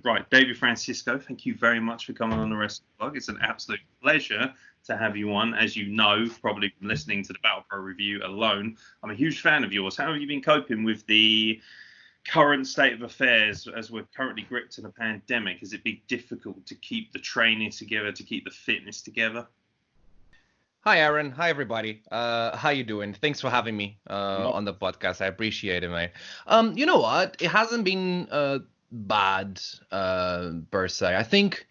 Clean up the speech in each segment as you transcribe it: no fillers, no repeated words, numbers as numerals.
Right, David Francisco, thank you very much for coming on the Wrestle Blog. It's an absolute pleasure to have you on. As you know, probably from listening to the Battle Pro review alone, I'm a huge fan of yours. How have you been coping with the current state of affairs as we're currently gripped in a pandemic? Has it been difficult to keep the training together, to keep the fitness together? Hi, Aeron. Hi, everybody. How you doing? Thanks for having me on the podcast. I appreciate it, mate. You know what? It hasn't been bad per se. I think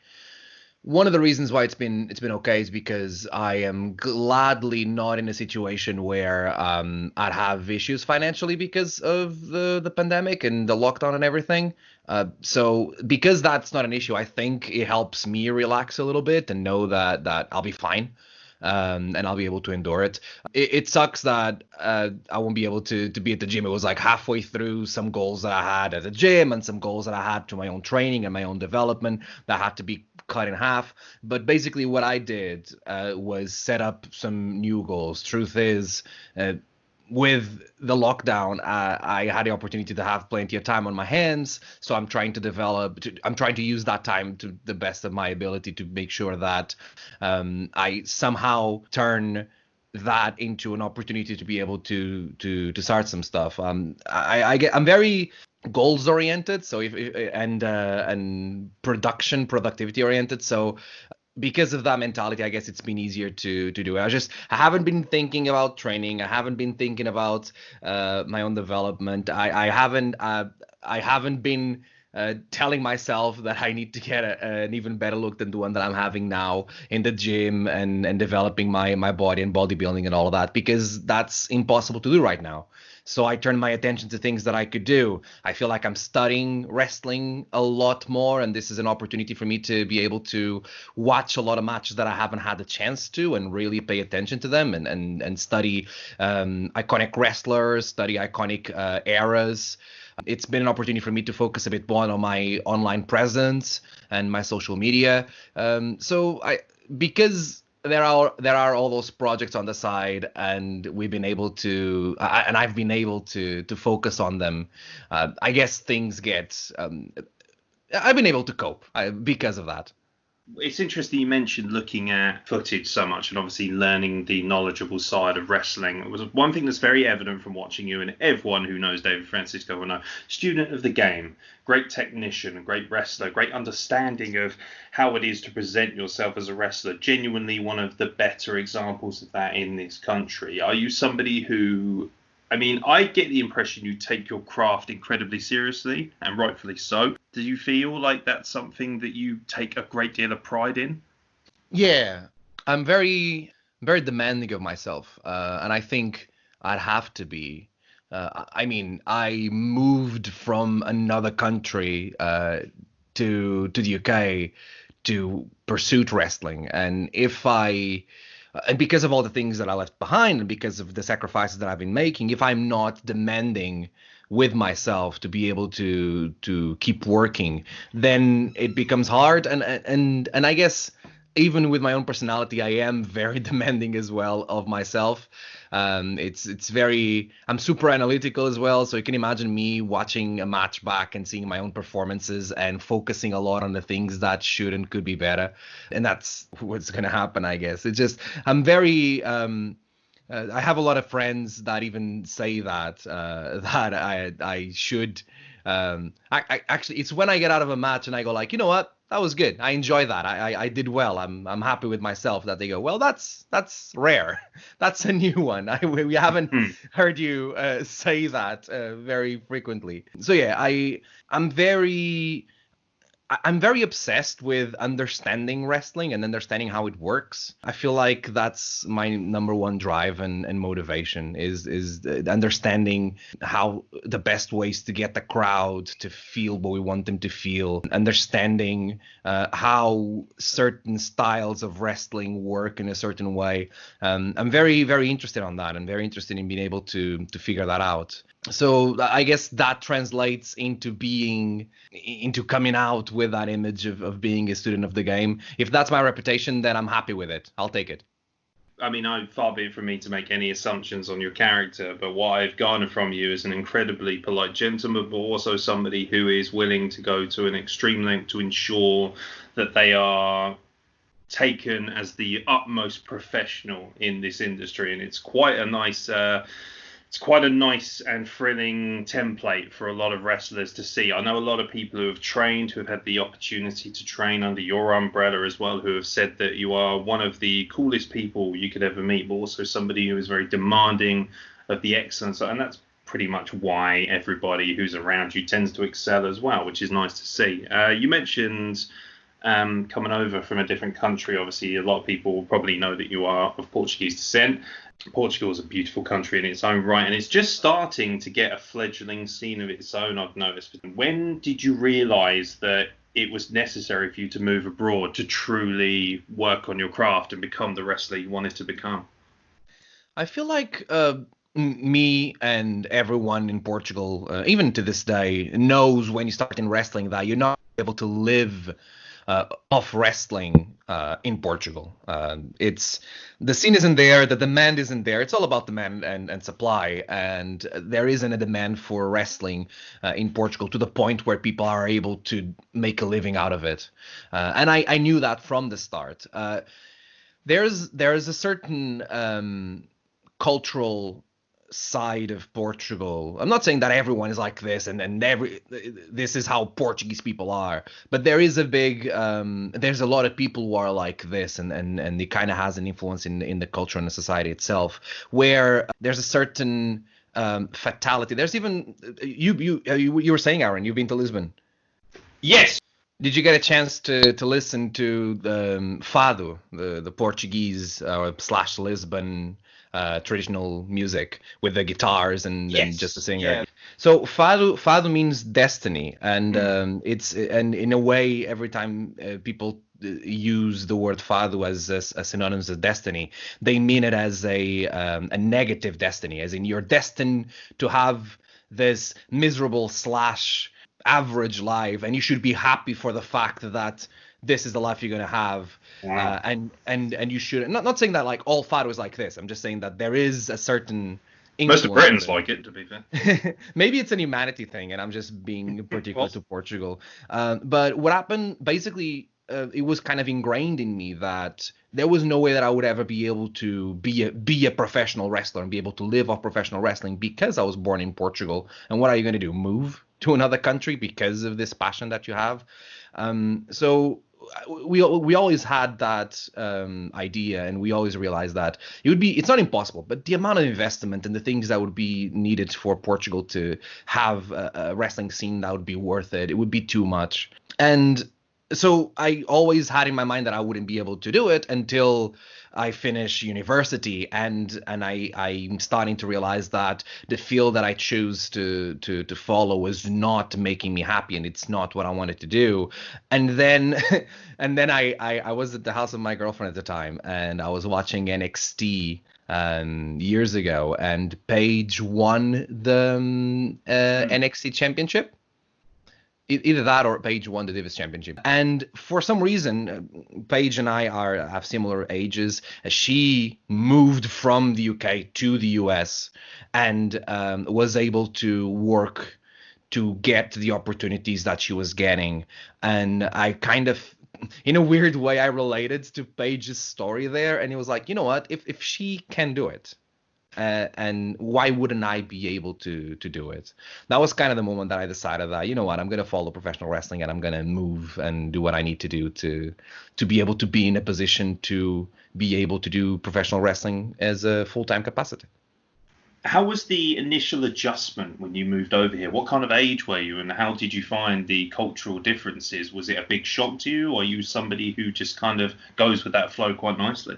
one of the reasons why it's been okay is because I am gladly not in a situation where I'd have issues financially because of the pandemic and the lockdown and everything. So because that's not an issue, I think it helps me relax a little bit and know that I'll be fine. And I'll be able to endure it. It sucks that I won't be able to be at the gym. It was like halfway through some goals that I had at the gym and some goals that I had to my own training and my own development that had to be cut in half. But basically what I did was set up some new goals. Truth is, with the lockdown, I had the opportunity to have plenty of time on my hands. So I'm trying to use that time to the best of my ability to make sure that I somehow turn that into an opportunity to be able to start some stuff. I'm very goals oriented, so and productivity oriented. So because of that mentality, I guess it's been easier to do it. I haven't been thinking about training. I haven't been thinking about my own development. I haven't been telling myself that I need to get an even better look than the one that I'm having now in the gym and developing my body and bodybuilding and all of that, because that's impossible to do right now. So I turned my attention to things that I could do. I feel like I'm studying wrestling a lot more, and this is an opportunity for me to be able to watch a lot of matches that I haven't had the chance to and really pay attention to them and study iconic wrestlers, study iconic eras. It's been an opportunity for me to focus a bit more on my online presence and my social media. Because there are all those projects on the side, and we've been able to, and I've been able to focus on them. I guess things get. I've been able to cope because of that. It's interesting you mentioned looking at footage so much and obviously learning the knowledgeable side of wrestling. It was one thing that's very evident from watching you, and everyone who knows David Francisco will know, student of the game, great technician, great wrestler, great understanding of how it is to present yourself as a wrestler. Genuinely one of the better examples of that in this country. Are you somebody who... I get the impression you take your craft incredibly seriously, and rightfully so. Do you feel like that's something that you take a great deal of pride in? Yeah, I'm very, very demanding of myself, and I think I'd have to be. I moved from another country to the UK to pursue wrestling, and and because of all the things that I left behind and because of the sacrifices that I've been making, if I'm not demanding with myself to be able to keep working, then it becomes hard. And I guess even with my own personality, I am very demanding as well of myself. I'm super analytical as well. So you can imagine me watching a match back and seeing my own performances and focusing a lot on the things that should and could be better. And that's what's going to happen, I guess. It's just, I'm very, I have a lot of friends that even say that I should, actually, it's when I get out of a match and I go like, you know what? That was good. I enjoy that. I did well. I'm happy with myself. That they go, well, that's rare. That's a new one. We haven't heard you say that very frequently. So yeah, I'm very obsessed with understanding wrestling and understanding how it works. I feel like that's my number one drive and motivation is understanding how the best ways to get the crowd to feel what we want them to feel, understanding how certain styles of wrestling work in a certain way. I'm very, very interested on that and very interested in being able to figure that out. So I guess that translates into coming out with that image of being a student of the game. If that's my reputation, then I'm happy with it. I'll take it. I mean, far be it from me to make any assumptions on your character, but what I've garnered from you is an incredibly polite gentleman, but also somebody who is willing to go to an extreme length to ensure that they are taken as the utmost professional in this industry. And it's quite a nice and thrilling template for a lot of wrestlers to see. I know a lot of people who have trained, who have had the opportunity to train under your umbrella as well, who have said that you are one of the coolest people you could ever meet, but also somebody who is very demanding of the excellence. And that's pretty much why everybody who's around you tends to excel as well, which is nice to see. You mentioned coming over from a different country. Obviously, a lot of people will probably know that you are of Portuguese descent. Portugal is a beautiful country in its own right, and it's just starting to get a fledgling scene of its own, I've noticed. When did you realise that it was necessary for you to move abroad to truly work on your craft and become the wrestler you wanted to become? I feel like me and everyone in Portugal, even to this day, knows when you start in wrestling that you're not able to live off wrestling in Portugal. It's the scene isn't there, the demand isn't there. It's all about demand and supply, and there isn't a demand for wrestling in Portugal to the point where people are able to make a living out of it. And I knew that from the start. There's a certain cultural side of Portugal. I'm not saying that everyone is like this and this is how Portuguese people are, but there is a big there's a lot of people who are like this, and it kind of has an influence in the culture and the society itself, where there's a certain fatality. There's even you were saying, Aeron, you've been to Lisbon. Yes. Did you get a chance to listen to the fado, the Portuguese / Lisbon traditional music with the guitars and just the singer? Yeah. So fado means destiny, and it's in a way every time people use the word fado as synonymous of destiny, they mean it as a negative destiny, as in you're destined to have this miserable / average life, and you should be happy for the fact that this is the life you're going to have. Wow. And you should not saying that like all fado is like this. I'm just saying that there is a certain most of Britons like it, to be fair. Maybe it's an humanity thing, and I'm just being particular to Portugal. But what happened basically, it was kind of ingrained in me that there was no way that I would ever be able to be a professional wrestler and be able to live off professional wrestling because I was born in Portugal. And what are you going to do? Move to another country because of this passion that you have? So we always had that idea, and we always realized that it's not impossible, but the amount of investment and the things that would be needed for Portugal to have a wrestling scene that would be worth it, it would be too much. And so I always had in my mind that I wouldn't be able to do it until I finish university, and I'm starting to realize that the field that I choose to follow was not making me happy, and it's not what I wanted to do. And then I was at the house of my girlfriend at the time, and I was watching NXT years ago, and Paige won the NXT championship. Either that or Paige won the Divas Championship. And for some reason, Paige and I have similar ages. She moved from the UK to the US and was able to work to get the opportunities that she was getting. And I kind of, in a weird way, I related to Paige's story there. And it was like, you know what, if she can do it, and why wouldn't I be able to do it? That was kind of the moment that I decided that, you know what, I'm going to follow professional wrestling, and I'm going to move and do what I need to do to be able to be in a position to be able to do professional wrestling as a full-time capacity. How was the initial adjustment when you moved over here? What kind of age were you, and how did you find the cultural differences? Was it a big shock to you, or are you somebody who just kind of goes with that flow quite nicely?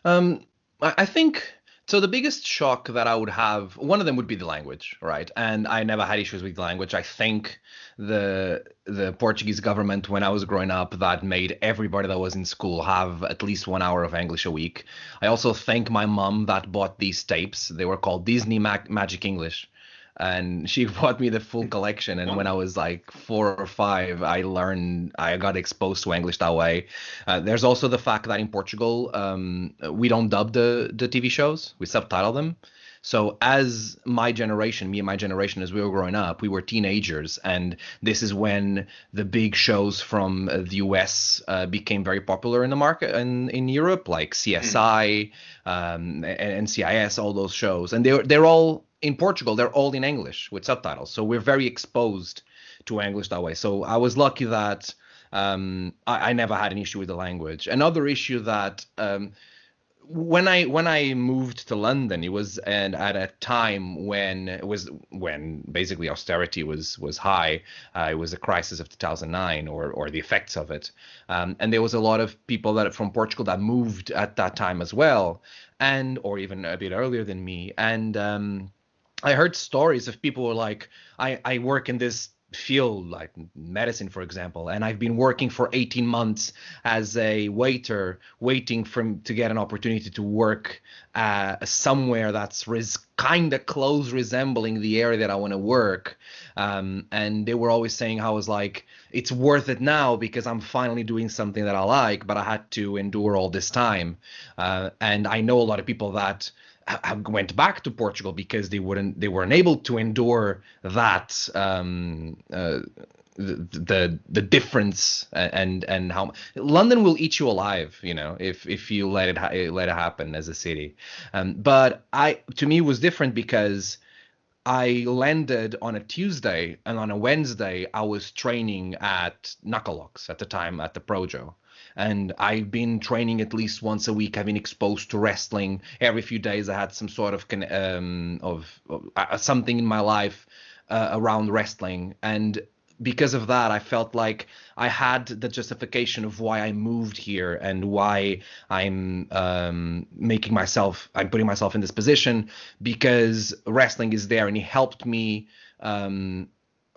I think... So the biggest shock that I would have, one of them would be the language, right? And I never had issues with the language. I think the Portuguese government, when I was growing up, that made everybody that was in school have at least 1 hour of English a week. I also thank my mom that bought these tapes. They were called Disney Magic English. and she bought me the full collection. And when I was like 4 or 5, I got exposed to English that way. There's also the fact that in Portugal, we don't dub the TV shows, we subtitle them. So as my generation, me and my generation, as we were growing up, we were teenagers, and this is when the big shows from the US became very popular in the market in Europe, like CSI, and NCIS, all those shows, and they're all in Portugal. They're all in English with subtitles, so we're very exposed to English that way. So I was lucky that I never had an issue with the language. Another issue that when I moved to London, it was at a time when basically austerity was high. It was the crisis of 2009 or the effects of it, and there was a lot of people that from Portugal that moved at that time as well, and or even a bit earlier than me. And I heard stories of people who were like, I work in this field like medicine, for example, and I've been working for 18 months as a waiter, waiting to get an opportunity to work somewhere that's kind of close resembling the area that I want to work, and they were always saying how I was like, it's worth it now because I'm finally doing something that I like, but I had to endure all this time. And I know a lot of people that went back to Portugal because they weren't able to endure that, the difference, and how London will eat you alive, if you let it happen as a city. But to me it was different because I landed on a Tuesday, and on a Wednesday I was training at Knuckle Locks at the time at the Projo. And I've been training at least once a week. I've been exposed to wrestling every few days. I had some sort of something in my life around wrestling, and because of that, I felt like I had the justification of why I moved here and why I'm putting myself in this position, because wrestling is there, and it helped me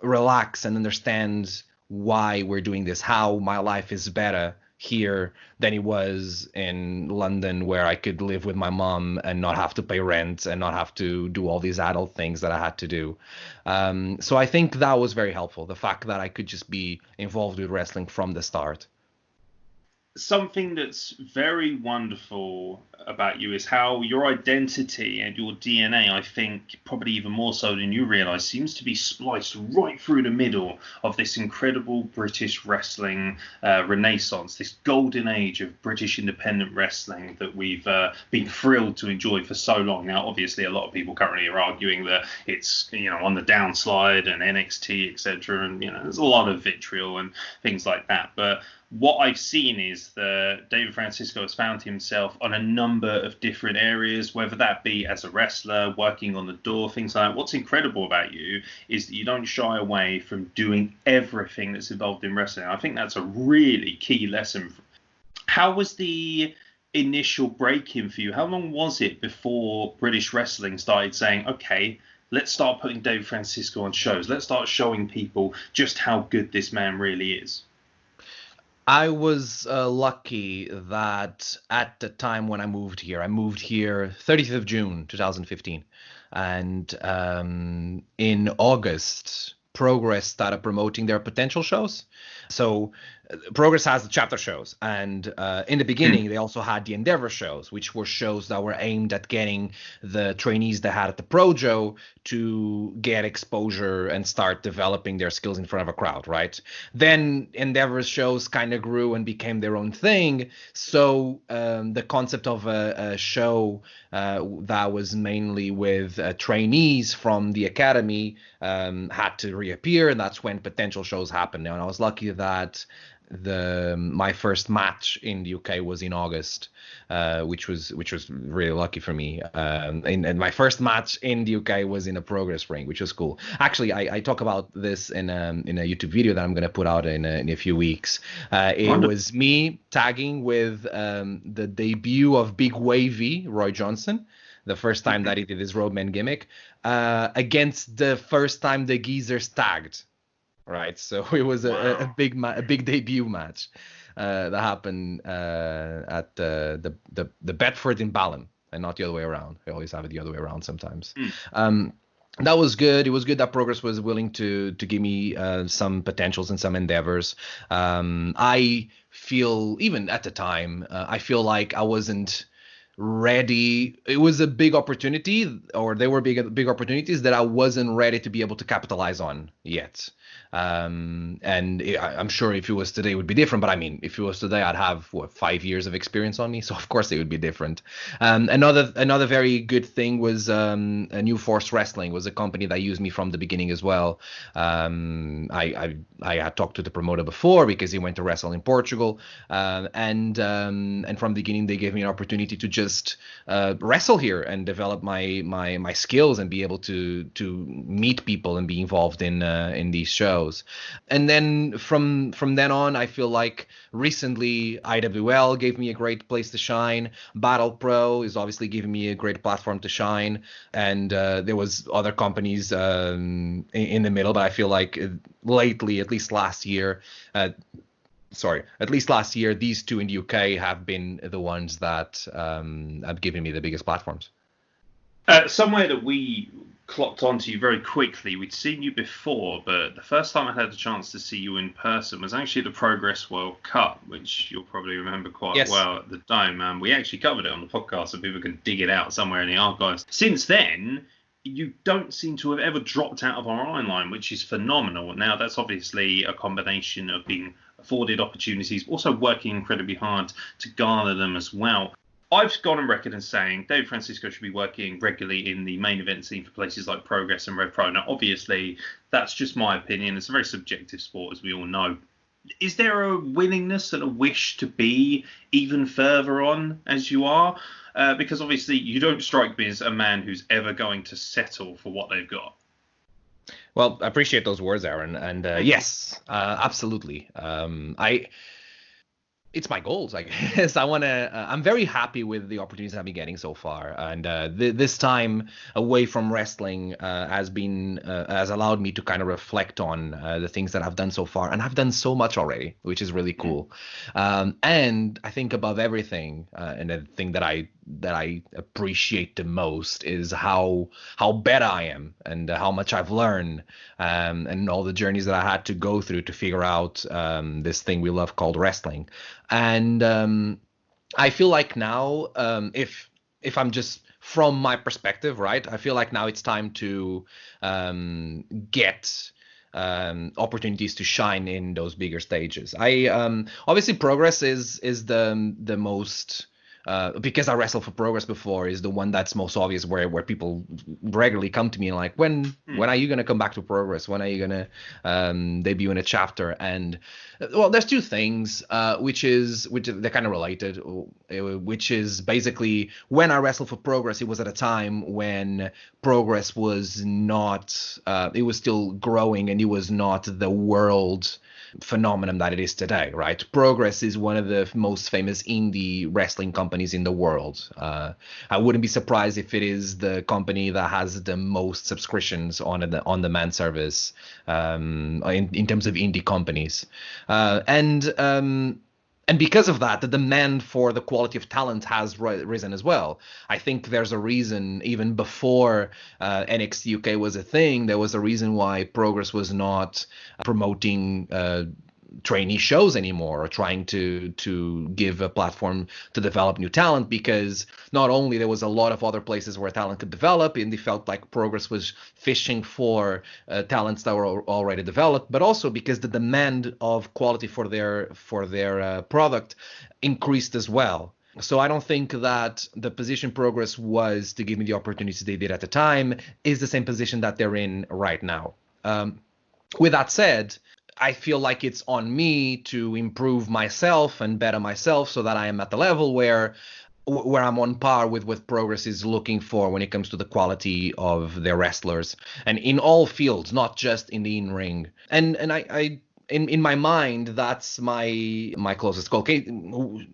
relax and understand why we're doing this, how my life is better here than it was in London, where I could live with my mom and not have to pay rent and not have to do all these adult things that I had to do. So I think that was very helpful, the fact that I could just be involved with wrestling from the start. Something that's very wonderful about you is how your identity and your DNA, I think, probably even more so than you realise, seems to be spliced right through the middle of this incredible British wrestling renaissance, this golden age of British independent wrestling that we've been thrilled to enjoy for so long. Now, obviously, a lot of people currently are arguing that it's on the downslide and NXT, etc., and there's a lot of vitriol and things like that. But what I've seen is that David Francisco has found himself on a number of different areas, whether that be as a wrestler, working on the door, things like that. What's incredible about you is that you don't shy away from doing everything that's involved in wrestling. I think that's a really key lesson. How was the initial break-in for you? How long was it before British wrestling started saying, okay, let's start putting David Francisco on shows. Let's start showing people just how good this man really is? I was lucky that at the time when I moved here 30th of June 2015, and in August, BritWres started promoting their potential shows. So BritWres has the chapter shows, and in the beginning they also had the Endeavor shows, which were shows that were aimed at getting the trainees they had at the Projo to get exposure and start developing their skills in front of a crowd, right? Then Endeavor's shows kind of grew and became their own thing, so the concept of a show that was mainly with trainees from the academy had to reappear, and that's when potential shows happened. And I was lucky that my first match in the UK was in August, which was really lucky for me. And my first match in the UK was in a Progress ring, which was cool. Actually, I talk about this in a YouTube video that I'm going to put out in a few weeks. It was me tagging with the debut of Big Wavy Roy Johnson, the first time that he did his Roadman gimmick, against the first time the Geezers tagged. Right, so it was a big debut match that happened at the Bedford in Balham, and not the other way around. I always have it the other way around sometimes. that was good. It was good that Progress was willing to give me some potentials and some endeavors. I feel, even at the time, I feel like I wasn't ready. It was a big opportunity, or there were big opportunities that I wasn't ready to be able to capitalize on yet. And I'm sure if it was today, it would be different. But I mean, if it was today, I'd have 5 years of experience on me, so of course it would be different. Another very good thing was a New Force Wrestling was a company that used me from the beginning as well. I had talked to the promoter before because he went to wrestle in Portugal, and from the beginning they gave me an opportunity to just wrestle here and develop my skills and be able to meet people and be involved in these shows. And then from then on, I feel like recently IWL gave me a great place to shine. Battle Pro is obviously giving me a great platform to shine, and there was other companies in the middle, but I feel like lately, at least last year, these two in the UK have been the ones that have given me the biggest platforms. Somewhere that we clocked onto you very quickly. We'd seen you before, but the first time I had the chance to see you in person was actually the Progress World Cup, which you'll probably remember quite well at the time. And we actually covered it on the podcast, so people can dig it out somewhere in the archives. Since then, you don't seem to have ever dropped out of our line, which is phenomenal. Now, that's obviously a combination of being afforded opportunities, also working incredibly hard to garner them as well. I've gone on record as saying Dave Francisco should be working regularly in the main event scene for places like Progress and Rev Pro. Now, obviously, that's just my opinion. It's a very subjective sport, as we all know. Is there a willingness and a wish to be even further on as you are? Because obviously, you don't strike me as a man who's ever going to settle for what they've got. Well, I appreciate those words, Aeron. And yes, absolutely. It's my goals, I guess. I'm very happy with the opportunities I've been getting so far. And this time away from wrestling has allowed me to kind of reflect on the things that I've done so far. And I've done so much already, which is really cool. And I think above everything, and the thing that I appreciate the most is how better I am and how much I've learned, and all the journeys that I had to go through to figure out this thing we love called wrestling. And I feel like now, if I'm just from my perspective, right, I feel like now it's time to get opportunities to shine in those bigger stages. Obviously Progress is the most, because I wrestled for Progress before, is the one that's most obvious, where people regularly come to me and like, when are you going to come back to Progress? When are you going to debut in a chapter? And well, there's two things, which they're kind of related, which is basically when I wrestled for Progress, it was at a time when Progress was not, it was still growing, and it was not the world phenomenon that it is today, right? Progress is one of the most famous indie wrestling companies in the world. I wouldn't be surprised if it is the company that has the most subscriptions on the on-demand service in terms of indie companies. And because of that, the demand for the quality of talent has risen as well. I think there's a reason, even before NXT UK was a thing, there was a reason why Progress was not promoting trainee shows anymore, or trying to give a platform to develop new talent, because not only there was a lot of other places where talent could develop, and they felt like Progress was fishing for talents that were already developed, but also because the demand of quality for their product increased as well. So I don't think that the position Progress was to give me the opportunities they did at the time is the same position that they're in right now. With that said, I feel like it's on me to improve myself and better myself so that I am at the level where I'm on par with what Progress is looking for when it comes to the quality of their wrestlers, and in all fields, not just in the in-ring. And I in my mind, that's my closest goal. Okay,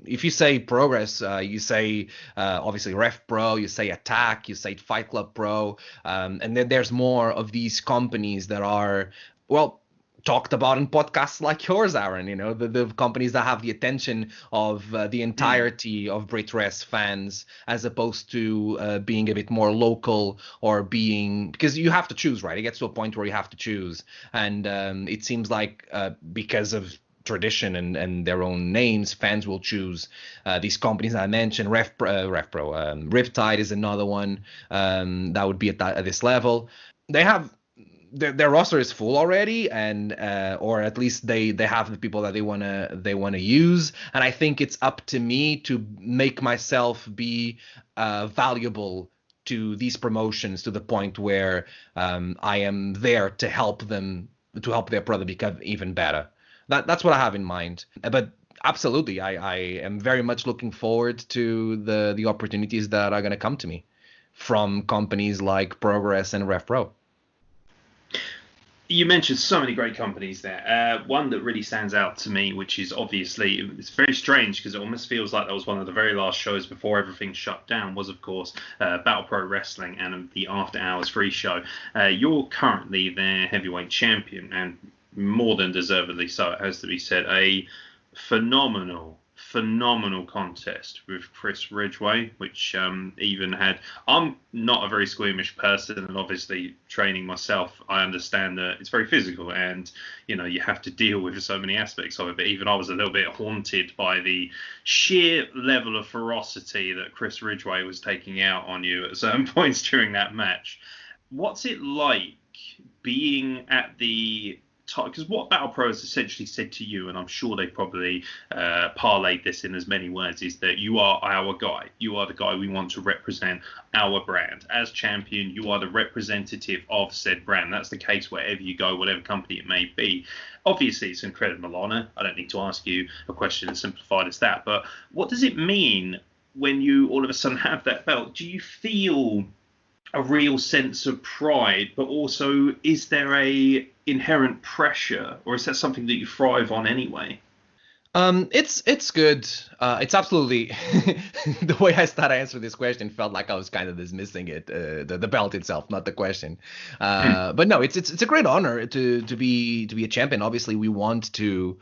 if you say Progress, you say obviously Rev Pro, you say Attack, you say Fight Club Pro, and then there's more of these companies that are, well, talked about in podcasts like yours, Aaron. You know, the companies that have the attention of the entirety of BritWres fans, as opposed to being a bit more local, or being, because you have to choose, right? It gets to a point where you have to choose, and it seems like because of tradition and their own names, fans will choose these companies I mentioned. Riptide is another one that would be at this level. They have their roster is full already, and or at least they have the people that they wanna use, and I think it's up to me to make myself be valuable to these promotions, to the point where I am there to help them, to help their product become even better. That's what I have in mind. But absolutely, I am very much looking forward to the opportunities that are going to come to me from companies like BritWres and RevPro. You mentioned so many great companies there. One that really stands out to me, which is obviously, it's very strange because it almost feels like that was one of the very last shows before everything shut down, was of course Battle Pro Wrestling and the After Hours free show. You're currently their heavyweight champion, and more than deservedly so, it has to be said. A phenomenal contest with Chris Ridgway, which even had, I'm not a very squeamish person, and obviously training myself, I understand that it's very physical, and you have to deal with so many aspects of it, but even I was a little bit haunted by the sheer level of ferocity that Chris Ridgway was taking out on you at certain points during that match. What's it like being at the, because what Battle Pro has essentially said to you, and I'm sure they probably parlayed this in as many words, is that you are our guy. You are the guy we want to represent our brand. As champion, you are the representative of said brand. That's the case wherever you go, whatever company it may be. Obviously, it's an incredible honor. I don't need to ask you a question as simplified as that. But what does it mean when you all of a sudden have that belt? Do you feel a real sense of pride, but also is there a inherent pressure, or is that something that you thrive on anyway? It's good. It's absolutely the way I started answering this question felt like I was kind of dismissing it, the belt itself, not the question. But no, it's a great honor to be a champion. Obviously, we want to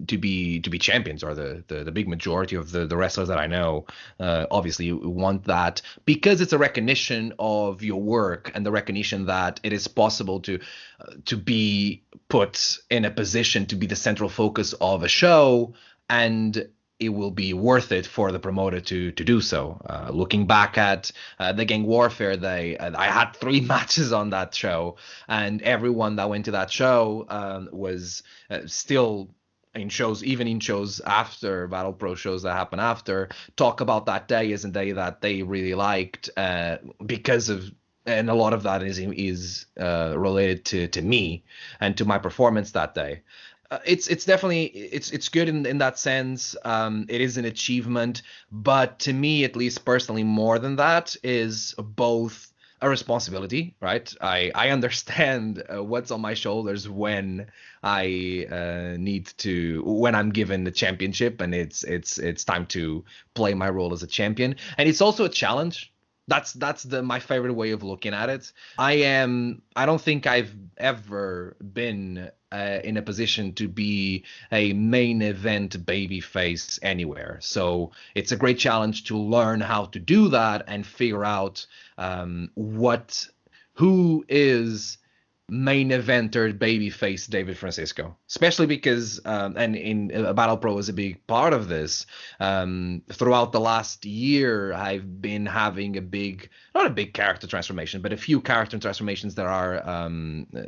be champions, or the big majority of the wrestlers that I know. Obviously, we want that because it's a recognition of your work, and the recognition that it is possible to be put in a position to be the central focus of a show, and it will be worth it for the promoter to do so. Looking back at the Gang Warfare Day, I had 3 matches on that show, and everyone that went to that show was still in shows, even in shows after Battle Pro shows that happen after, talk about that day as a day that they really liked because of. And a lot of that is related to me and to my performance that day. It's definitely it's good in that sense. It is an achievement, but to me, at least personally, more than that, is both a responsibility, right? I understand what's on my shoulders when I when I'm given the championship, and it's time to play my role as a champion, and it's also a challenge. That's my favorite way of looking at it. I don't think I've ever been in a position to be a main event babyface anywhere. So it's a great challenge to learn how to do that and figure out who is main eventer babyface David Francisco, especially because and in Battle Pro is a big part of this. Throughout the last year, I've been having not a big character transformation, but a few character transformations that are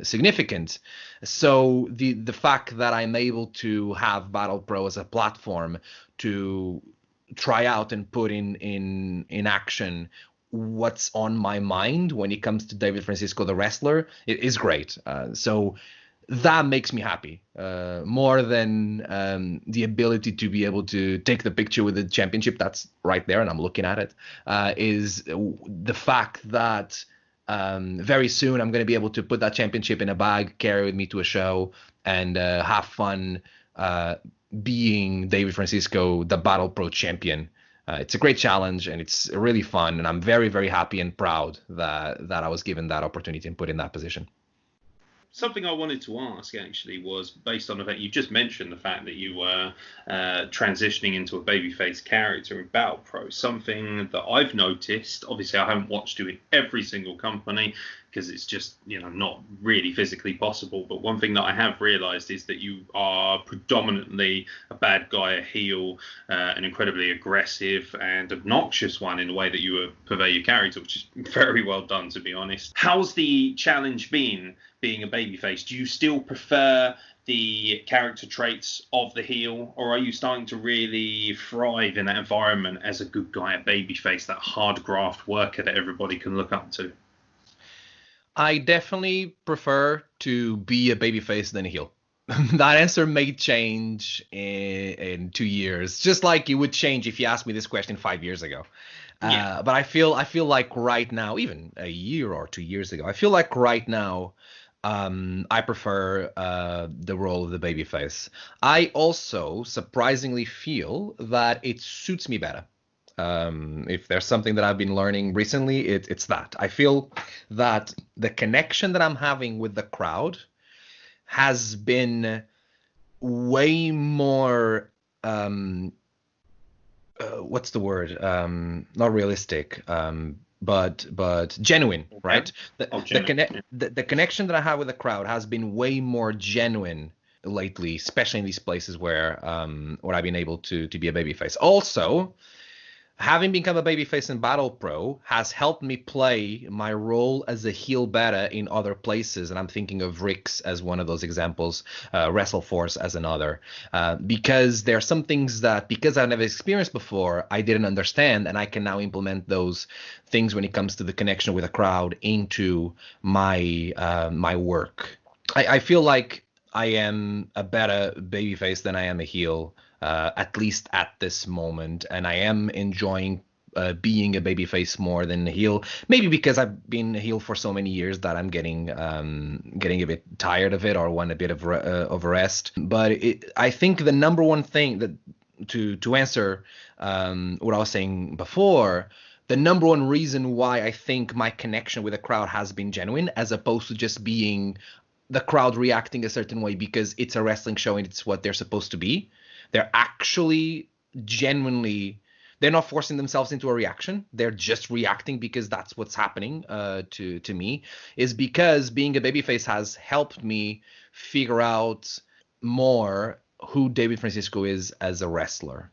significant. So the fact that I'm able to have Battle Pro as a platform to try out and put in action what's on my mind when it comes to David Francisco, the wrestler, it is great. So that makes me happy more than the ability to be able to take the picture with the championship that's right there and I'm looking at it. Is the fact that very soon I'm going to be able to put that championship in a bag, carry with me to a show, and have fun being David Francisco, the Battle Pro champion. It's a great challenge, and it's really fun, and I'm very, very happy and proud that I was given that opportunity and put in that position. something I wanted to ask actually was based on the fact you just mentioned the fact that you were transitioning into a babyface character in Battle Pro. Something that I've noticed, obviously I haven't watched you in every single company because it's just not really physically possible. But one thing that I have realised is that you are predominantly a bad guy, a heel, an incredibly aggressive and obnoxious one in the way that you purvey your character, which is very well done, to be honest. How's the challenge been being a babyface? Do you still prefer the character traits of the heel, or are you starting to really thrive in that environment as a good guy, a babyface, that hard graft worker that everybody can look up to? I definitely prefer to be a babyface than a heel. That answer may change in 2 years, just like it would change if you asked me this question 5 years ago. But I feel like right now, even a year or 2 years ago, I feel like right now, I prefer the role of the babyface. I also surprisingly feel that it suits me better. If there's something that I've been learning recently, it's that. I feel that the connection that I'm having with the crowd has been way more what's the word? Not realistic, but genuine, okay. Right? The connection that I have with the crowd has been way more genuine lately, especially in these places where I've been able to be a babyface. Also, having become a babyface in Battle Pro has helped me play my role as a heel better in other places, and I'm thinking of Rix as one of those examples, Wrestle Force as another, because there are some things that, because I've never experienced before, I didn't understand, and I can now implement those things when it comes to the connection with a crowd into my my work. I feel like I am a better babyface than I am a heel. At least at this moment, and I am enjoying being a babyface more than a heel. Maybe because I've been a heel for so many years that I'm getting a bit tired of it or want a bit of a rest. But I think the number one thing that to answer what I was saying before, the number one reason why I think my connection with the crowd has been genuine, as opposed to just being the crowd reacting a certain way because it's a wrestling show and it's what they're supposed to be. They're actually genuinely, they're not forcing themselves into a reaction. They're just reacting because that's what's happening to me, is because being a babyface has helped me figure out more who David Francisco is as a wrestler.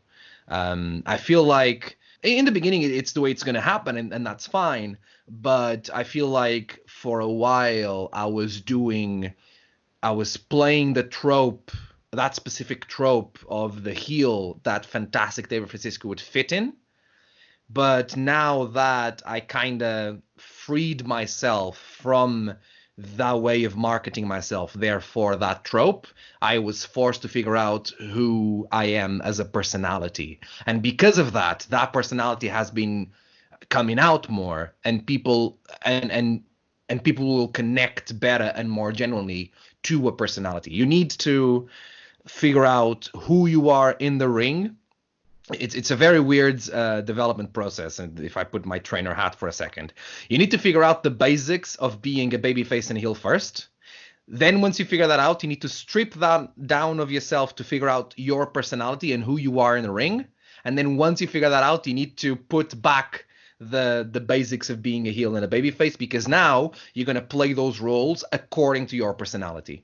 I feel like in the beginning, it's the way it's going to happen, and that's fine. But I feel like for a while, I was playing the trope, that specific trope of the heel that fantastic David Francisco would fit in. But now that I kind of freed myself from that way of marketing myself, therefore that trope, I was forced to figure out who I am as a personality. And because of that, that personality has been coming out more, and people and people will connect better and more genuinely to a personality. You need to figure out who you are in the ring. It's a very weird development process, and if I put my trainer hat for a second, you need to figure out the basics of being a babyface and a heel first. Then once you figure that out, you need to strip that down of yourself to figure out your personality and who you are in the ring. And then once you figure that out, you need to put back the basics of being a heel and a babyface, because now you're going to play those roles according to your personality.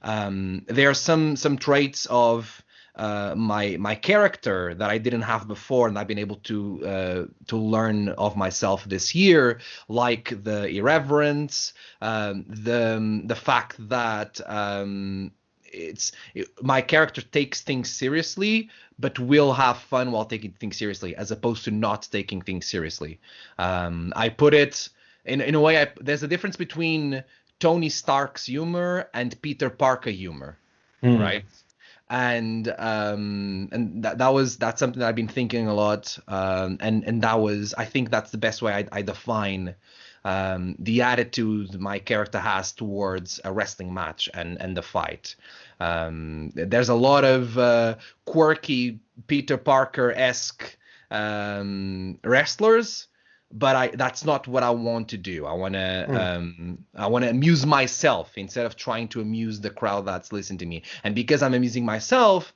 There are some traits of my character that I didn't have before, and I've been able to learn of myself this year, like the irreverence, the fact that my character takes things seriously, but will have fun while taking things seriously, as opposed to not taking things seriously. I put it in a way. There's a difference between Tony Stark's humor and Peter Parker humor, right? And that's something that I've been thinking a lot, and I think that's the best way I define the attitude my character has towards a wrestling match and the fight. There's a lot of quirky Peter Parker-esque wrestlers, but that's not what I want to do. I want to amuse myself instead of trying to amuse the crowd that's listening to me. And because I'm amusing myself,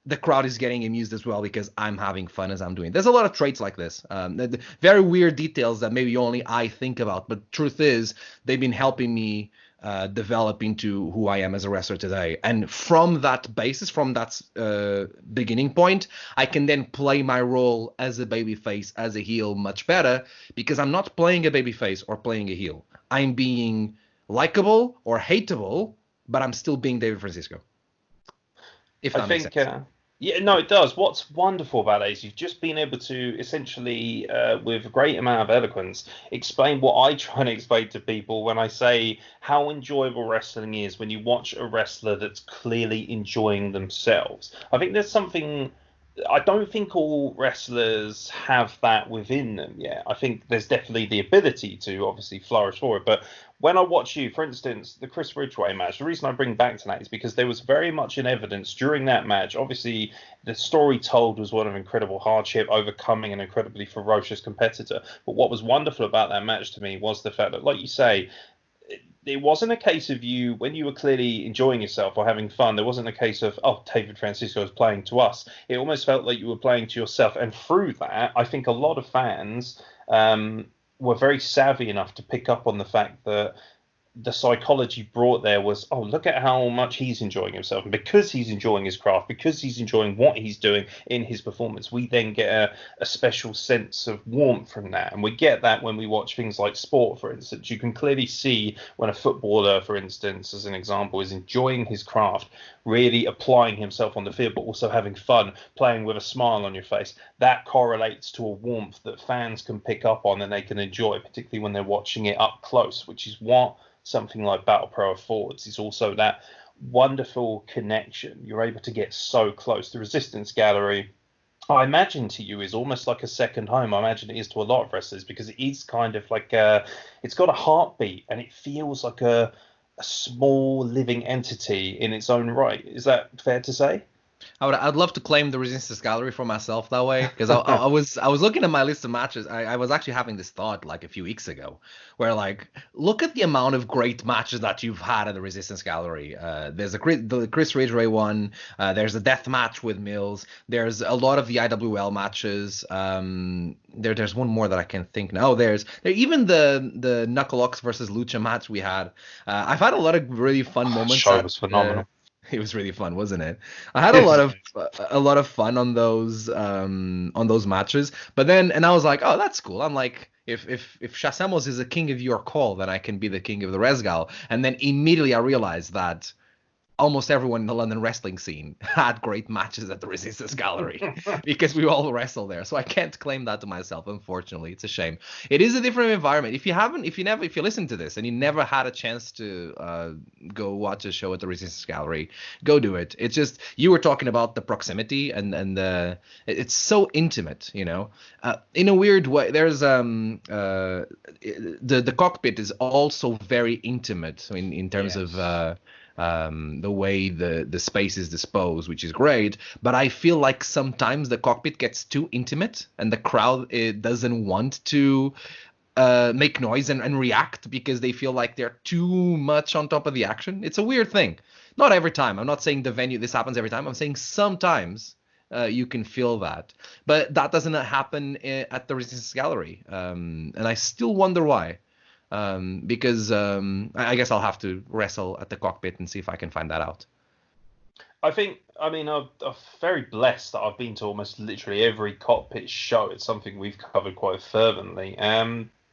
the crowd is getting amused as well because I'm having fun as I'm doing. There's a lot of traits like this, very weird details that maybe only I think about. But truth is, they've been helping me develop into who I am as a wrestler today. And from that basis, from that beginning point, I can then play my role as a babyface, as a heel much better, because I'm not playing a babyface or playing a heel. I'm being likable or hateable, but I'm still being David Francisco. If that makes sense. Yeah, no, it does. What's wonderful about it is you've just been able to essentially, with a great amount of eloquence, explain what I try and explain to people when I say how enjoyable wrestling is when you watch a wrestler that's clearly enjoying themselves. I think there's something. I don't think all wrestlers have that within them yet. I think there's definitely the ability to obviously flourish forward. But when I watch you, for instance, the Chris Ridgway match, the reason I bring back to that is because there was very much in evidence during that match. Obviously, the story told was one of incredible hardship, overcoming an incredibly ferocious competitor. But what was wonderful about that match to me was the fact that, like you say, it wasn't a case of you, when you were clearly enjoying yourself or having fun, there wasn't a case of, oh, David Francisco is playing to us. It almost felt like you were playing to yourself. And through that, I think a lot of fans were very savvy enough to pick up on the fact that the psychology brought there was, oh, look at how much he's enjoying himself. And because he's enjoying his craft, because he's enjoying what he's doing in his performance, we then get a special sense of warmth from that. And we get that when we watch things like sport, for instance. You can clearly see when a footballer, for instance, as an example, is enjoying his craft, really applying himself on the field, but also having fun, playing with a smile on your face. That correlates to a warmth that fans can pick up on and they can enjoy, particularly when they're watching it up close, which is what something like Battle Pro affords. Is also that wonderful connection. You're able to get so close. The Resistance Gallery, I imagine to you, is almost like a second home. I imagine it is to a lot of wrestlers because it is kind of like it's got a heartbeat and it feels like a small living entity in its own right. Is that fair to say? I'd love to claim the Resistance Gallery for myself that way, because I was looking at my list of matches. I was actually having this thought like a few weeks ago, where like, look at the amount of great matches that you've had at the Resistance Gallery. There's the Chris Ridgway one. There's a death match with Mills. There's a lot of the IWL matches. There's one more that I can think now. There's even the Knuckle Locks versus Lucha match we had. I've had a lot of really fun moments. The show was phenomenal. It was really fun, wasn't it? I had a lot of fun on those matches. But then, and I was like, oh, that's cool. I'm like, if Shasemos is a king of your call, then I can be the king of the Resgal. And then immediately I realized that almost everyone in the London wrestling scene had great matches at the Resistance Gallery because we all wrestle there. So I can't claim that to myself, unfortunately. It's a shame. It is a different environment. If you listen to this and you never had a chance to go watch a show at the Resistance Gallery, go do it. It's just, you were talking about the proximity and it's so intimate, you know. In a weird way, there's the Cockpit is also very intimate in terms of the way the space is disposed, which is great. But I feel like sometimes the Cockpit gets too intimate and the crowd doesn't want to make noise and react because they feel like they're too much on top of the action. It's a weird thing. Not every time. I'm not saying this happens every time. I'm saying sometimes you can feel that. But that doesn't happen at the Resistance Gallery. And I still wonder why. Because I guess I'll have to wrestle at the Cockpit and see if I can find that out. I'm very blessed that I've been to almost literally every Cockpit show. It's something we've covered quite fervently.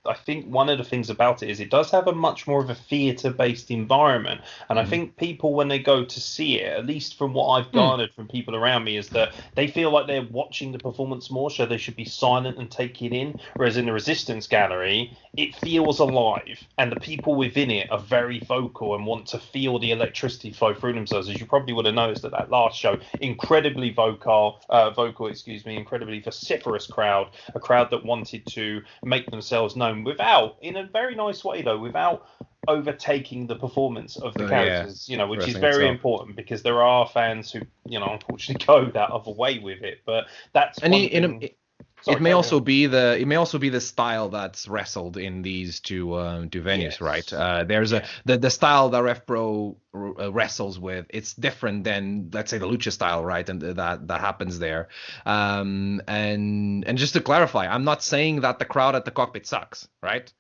I think one of the things about it is it does have a much more of a theatre-based environment. And I think people, when they go to see it, at least from what I've garnered from people around me, is that they feel like they're watching the performance more, so they should be silent and take it in. Whereas in the Resistance Gallery, it feels alive, and the people within it are very vocal and want to feel the electricity flow through themselves. As you probably would have noticed at that last show, incredibly incredibly vociferous crowd, a crowd that wanted to make themselves known without, in a very nice way though, without overtaking the performance of the characters, which is very important, because there are fans who, unfortunately go that other way with it. But that's It may also be the style that's wrestled in these two venues, right? There's the style that Rev Pro wrestles with. It's different than, let's say, the lucha style, right? And that happens there. And just to clarify, I'm not saying that the crowd at the Cockpit sucks, right?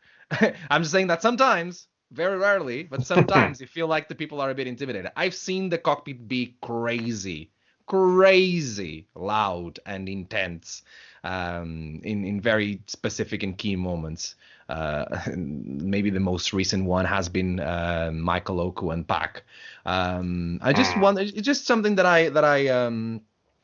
I'm just saying that sometimes, very rarely, but sometimes you feel like the people are a bit intimidated. I've seen the Cockpit be crazy loud and intense in very specific and key moments. Maybe the most recent one has been Michael Oku and Pac. It's just something that I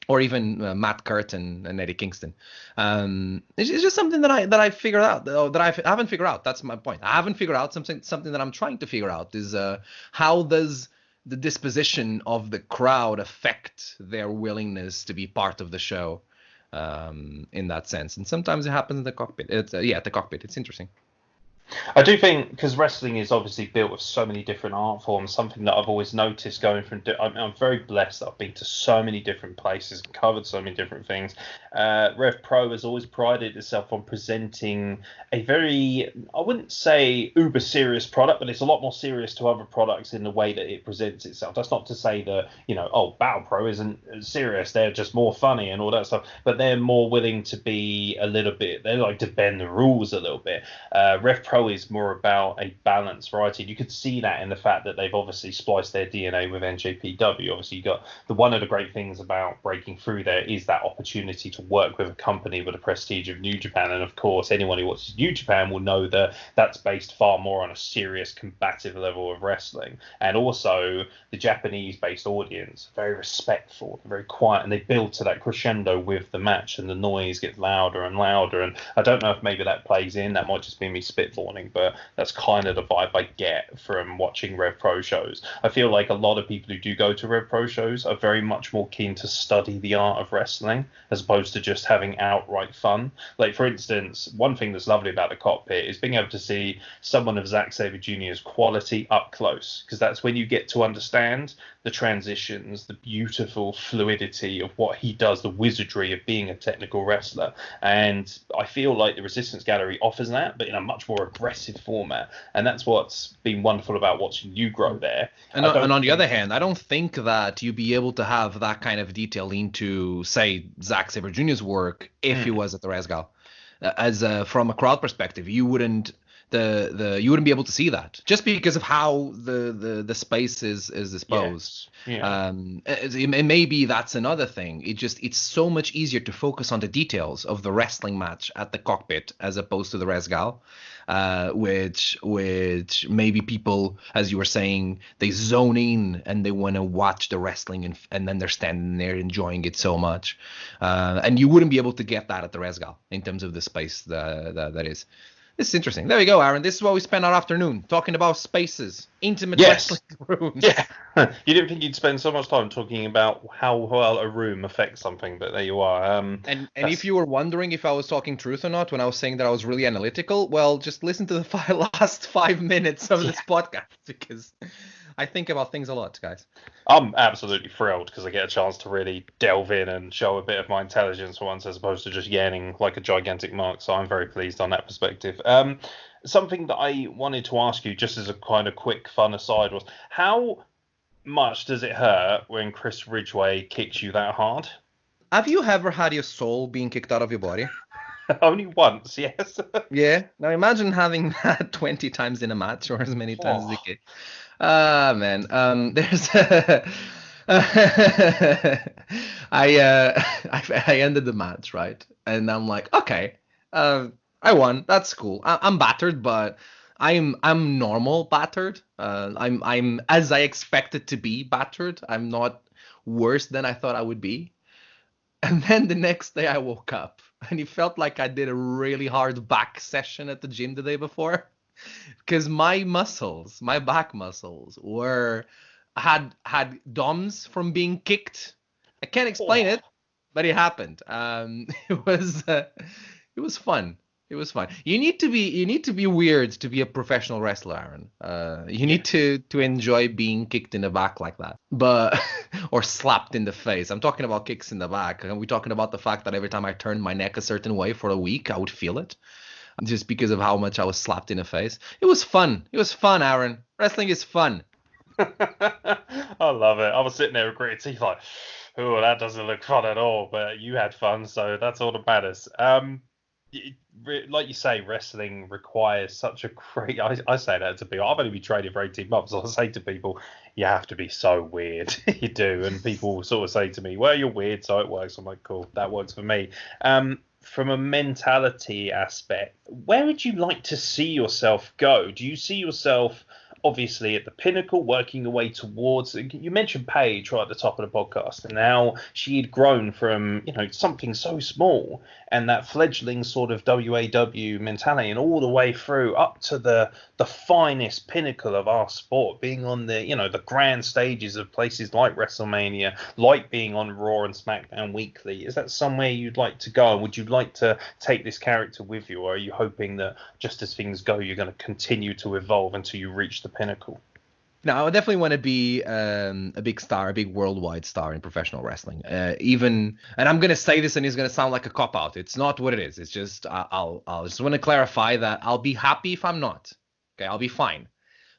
or even Matt Curtin and Eddie Kingston. It's just something that I figured out, that I haven't figured out. That's my point. I haven't figured out something that I'm trying to figure out is how does the disposition of the crowd affect their willingness to be part of the show in that sense. And sometimes it happens in the Cockpit. At the Cockpit. It's interesting. I do think, because wrestling is obviously built of so many different art forms, something that I've always noticed going from, I'm very blessed that I've been to so many different places and covered so many different things. Rev Pro has always prided itself on presenting a very, I wouldn't say uber serious product, but it's a lot more serious to other products in the way that it presents itself. That's not to say that, Battle Pro isn't serious, they're just more funny and all that stuff, but they're more willing to be they like to bend the rules a little bit. Rev Pro is more about a balanced variety. You could see that in the fact that they've obviously spliced their DNA with NJPW. Obviously, you got one of the great things about breaking through there is that opportunity to work with a company with the prestige of New Japan. And of course, anyone who watches New Japan will know that that's based far more on a serious combative level of wrestling. And also the Japanese-based audience, very respectful, very quiet, and they build to that crescendo with the match, and the noise gets louder and louder. And I don't know if maybe that plays in. That might just be me spitballing, but that's kind of the vibe I get from watching Rev Pro shows. I feel like a lot of people who do go to Rev Pro shows are very much more keen to study the art of wrestling as opposed to just having outright fun. Like, for instance, one thing that's lovely about the Cockpit is being able to see someone of Zack Sabre Jr.'s quality up close, because that's when you get to understand the transitions, the beautiful fluidity of what he does, the wizardry of being a technical wrestler. And I feel like the Resistance Gallery offers that, but in a much more aggressive format. And that's what's been wonderful about watching you grow there. And on the other hand, I don't think that you'd be able to have that kind of detail into, say, Zack Sabre Jr.'s work if he was at the Resgal. As from a crowd perspective, you wouldn't you wouldn't be able to see that just because of how the space is disposed. Yes. Yeah. And maybe that's another thing. It's so much easier to focus on the details of the wrestling match at the Cockpit as opposed to the Resgal, which maybe people, as you were saying, they zone in and they want to watch the wrestling and then they're standing there enjoying it so much, and you wouldn't be able to get that at the Resgal in terms of the space that is. This is interesting. There you go, Aeron. This is what we spend our afternoon talking about spaces, intimate wrestling rooms. Yeah. You didn't think you'd spend so much time talking about how well a room affects something, but there you are. And if you were wondering if I was talking truth or not when I was saying that I was really analytical, well, just listen to the last 5 minutes of this podcast, because I think about things a lot, guys. I'm absolutely thrilled because I get a chance to really delve in and show a bit of my intelligence for once, as opposed to just yarning like a gigantic mark. So I'm very pleased on that perspective. Something that I wanted to ask you, just as a kind of quick fun aside, was how much does it hurt when Chris Ridgway kicks you that hard? Have you ever had your soul being kicked out of your body? Only once, yes. Yeah. Now imagine having that 20 times in a match, or as many times as you kick. Man. There's I ended the match, right? And I'm like, okay, I won. That's cool. I'm battered, but I'm normal battered. I'm as I expected to be battered. I'm not worse than I thought I would be. And then the next day I woke up and it felt like I did a really hard back session at the gym the day before, because my back muscles had DOMs from being kicked. I can't explain it, but it happened. It was fun. It was fun. You need to be weird to be a professional wrestler, Aaron. You need to enjoy being kicked in the back like that, but or slapped in the face. I'm talking about kicks in the back. Are we talking about the fact that every time I turned my neck a certain way for a week, I would feel it, just because of how much I was slapped in the face? It was fun. It was fun, Aaron. Wrestling is fun. I love it. I was sitting there with gritted teeth like, oh, that doesn't look fun at all. But you had fun, so that's all that matters. Like you say, wrestling requires such a great. I say that to people. I've only been training for 18 months. I say to people, you have to be so weird. You do, and people sort of say to me, well, you're weird, so it works. I'm like, cool, that works for me. From a mentality aspect, where would you like to see yourself go? Do you see yourself obviously at the pinnacle, working your way towards? You mentioned Paige right at the top of the podcast, and how she had grown from, something so small and that fledgling sort of WAW mentality, and all the way through up to the finest pinnacle of our sport, being on the the grand stages of places like WrestleMania, like being on Raw and SmackDown weekly. Is that somewhere you'd like to go? And would you like to take this character with you, or are you hoping that just as things go, you're going to continue to evolve until you reach the pinnacle? No, I would definitely want to be a big star, a big worldwide star in professional wrestling. And I'm gonna say this, and it's gonna sound like a cop out. It's not what it is. It's just I'll just want to clarify that I'll be happy if I'm not. Okay, I'll be fine.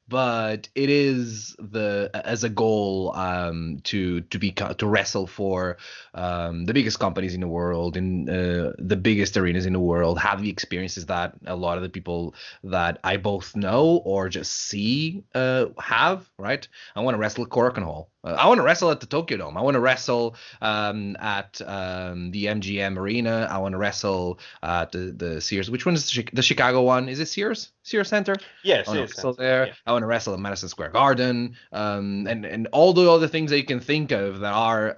But it is as a goal to wrestle for the biggest companies in the world, in the biggest arenas in the world, have the experiences that a lot of the people that I both know or just see have. Right? I want to wrestle at Korakuen Hall. I want to wrestle at the Tokyo Dome. I want to wrestle at the MGM Arena. I want to wrestle at the Sears. Which one is the Chicago one? Is it Sears? Sears Center? Yes, Sears Center. There. Yeah. I want to wrestle at Madison Square Garden, and all the other things that you can think of that are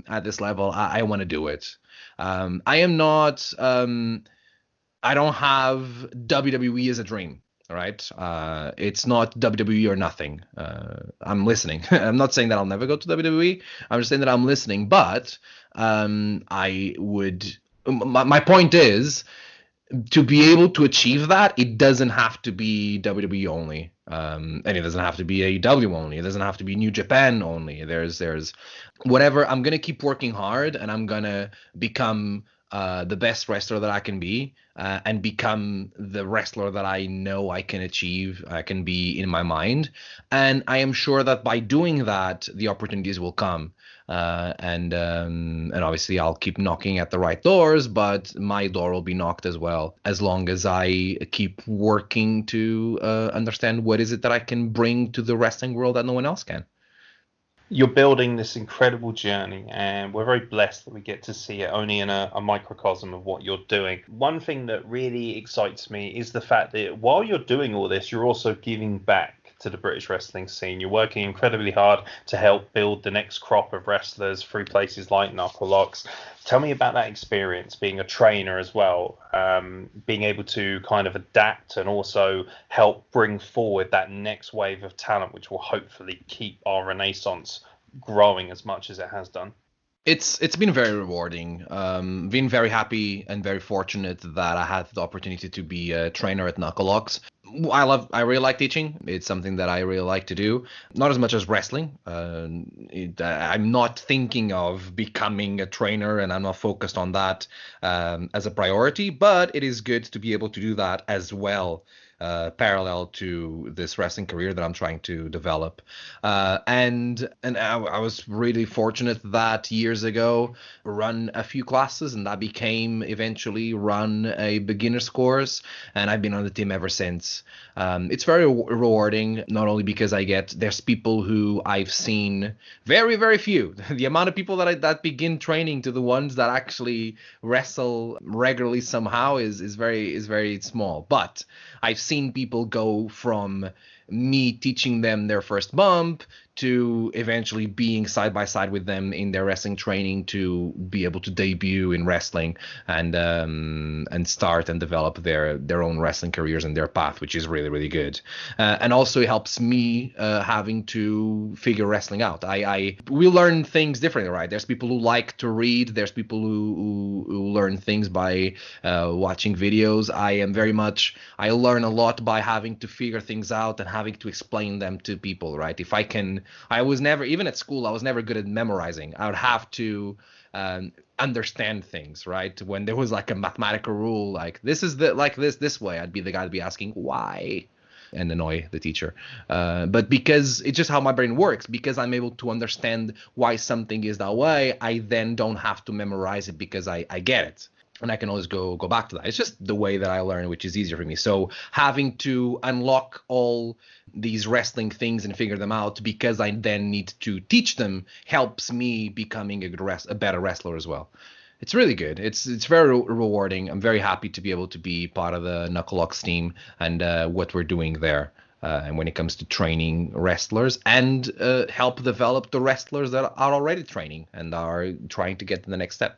at this level. I want to do it. I am not. I don't have WWE as a dream. All right. It's not WWE or nothing. I'm listening. I'm not saying that I'll never go to WWE. I'm just saying that I'm listening. But I would. My point is, to be able to achieve that, it doesn't have to be WWE only, and it doesn't have to be AEW only. It doesn't have to be New Japan only. There's whatever. I'm gonna keep working hard, and I'm gonna become the best wrestler that I can be, and become the wrestler that I know I can achieve, I can be in my mind. And I am sure that by doing that, the opportunities will come. And obviously I'll keep knocking at the right doors, but my door will be knocked as well, as long as I keep working to understand what is it that I can bring to the wrestling world that no one else can. You're building this incredible journey, and we're very blessed that we get to see it only in a microcosm of what you're doing. One thing that really excites me is the fact that while you're doing all this, you're also giving back to the British wrestling scene. You're working incredibly hard to help build the next crop of wrestlers through places like Knuckle Locks. Tell me about that experience, being a trainer as well, being able to kind of adapt and also help bring forward that next wave of talent, which will hopefully keep our renaissance growing as much as it has done. It's been very rewarding. Been very happy and very fortunate that I had the opportunity to be a trainer at Knuckle Locks. I really like teaching. It's something that I really like to do. Not as much as wrestling. I'm not thinking of becoming a trainer, and I'm not focused on that as a priority. But it is good to be able to do that as well, parallel to this wrestling career that I'm trying to develop. And I was really fortunate that years ago run a few classes, and that became eventually run a beginner's course, and I've been on the team ever since. It's very rewarding, not only because there's people who I've seen, very, very few. The amount of people that begin training to the ones that actually wrestle regularly somehow is very small. But I've seen people go from me teaching them their first bump to eventually being side by side with them in their wrestling training to be able to debut in wrestling and start and develop their own wrestling careers and their path, which is really, really good. And also it helps me having to figure wrestling out. We learn things differently, right? There's people who like to read. There's people who learn things by watching videos. I learn a lot by having to figure things out and having to explain them to people, right? I was never, even at school, I was never good at memorizing. I would have to understand things, right? When there was like a mathematical rule, like this is this way, I'd be the guy to be asking why and annoy the teacher. But because it's just how my brain works, because I'm able to understand why something is that way, I then don't have to memorize it because I get it. And I can always go back to that. It's just the way that I learn, which is easier for me. So having to unlock all these wrestling things and figure them out because I then need to teach them helps me becoming a better wrestler as well. It's really good. It's very rewarding. I'm very happy to be able to be part of the Knuckle Locks team and what we're doing there. And when it comes to training wrestlers and help develop the wrestlers that are already training and are trying to get to the next step.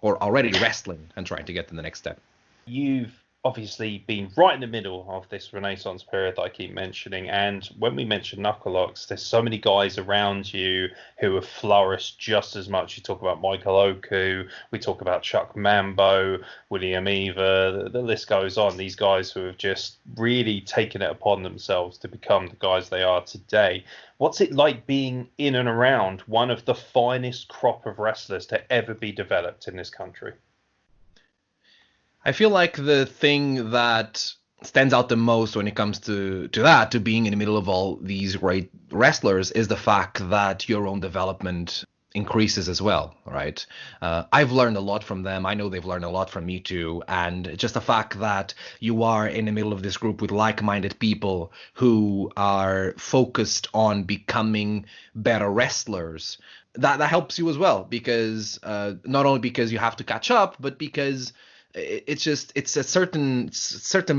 Or already wrestling and trying to get to the next step. You've obviously been right in the middle of this Renaissance period that I keep mentioning. And when we mention Knuckle Locks, there's so many guys around you who have flourished just as much. You talk about Michael Oku, we talk about Chuck Mambo, William Eva, the list goes on. These guys who have just really taken it upon themselves to become the guys they are today. What's it like being in and around one of the finest crop of wrestlers to ever be developed in this country? I feel like the thing that stands out the most when it comes to being in the middle of all these great wrestlers, is the fact that your own development increases as well, right? I've learned a lot from them. I know they've learned a lot from me too. And just the fact that you are in the middle of this group with like-minded people who are focused on becoming better wrestlers, that helps you as well, because not only because you have to catch up, but because it's a certain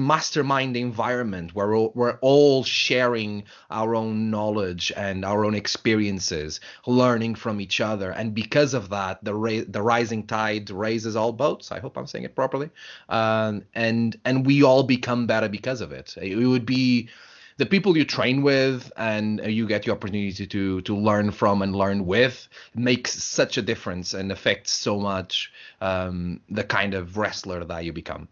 mastermind environment where we're all sharing our own knowledge and our own experiences, learning from each other, and because of that, the rising tide raises all boats. I hope I'm saying it properly, and we all become better because of it. It would be the people you train with and you get the opportunity to learn from and learn with makes such a difference and affects so much the kind of wrestler that you become.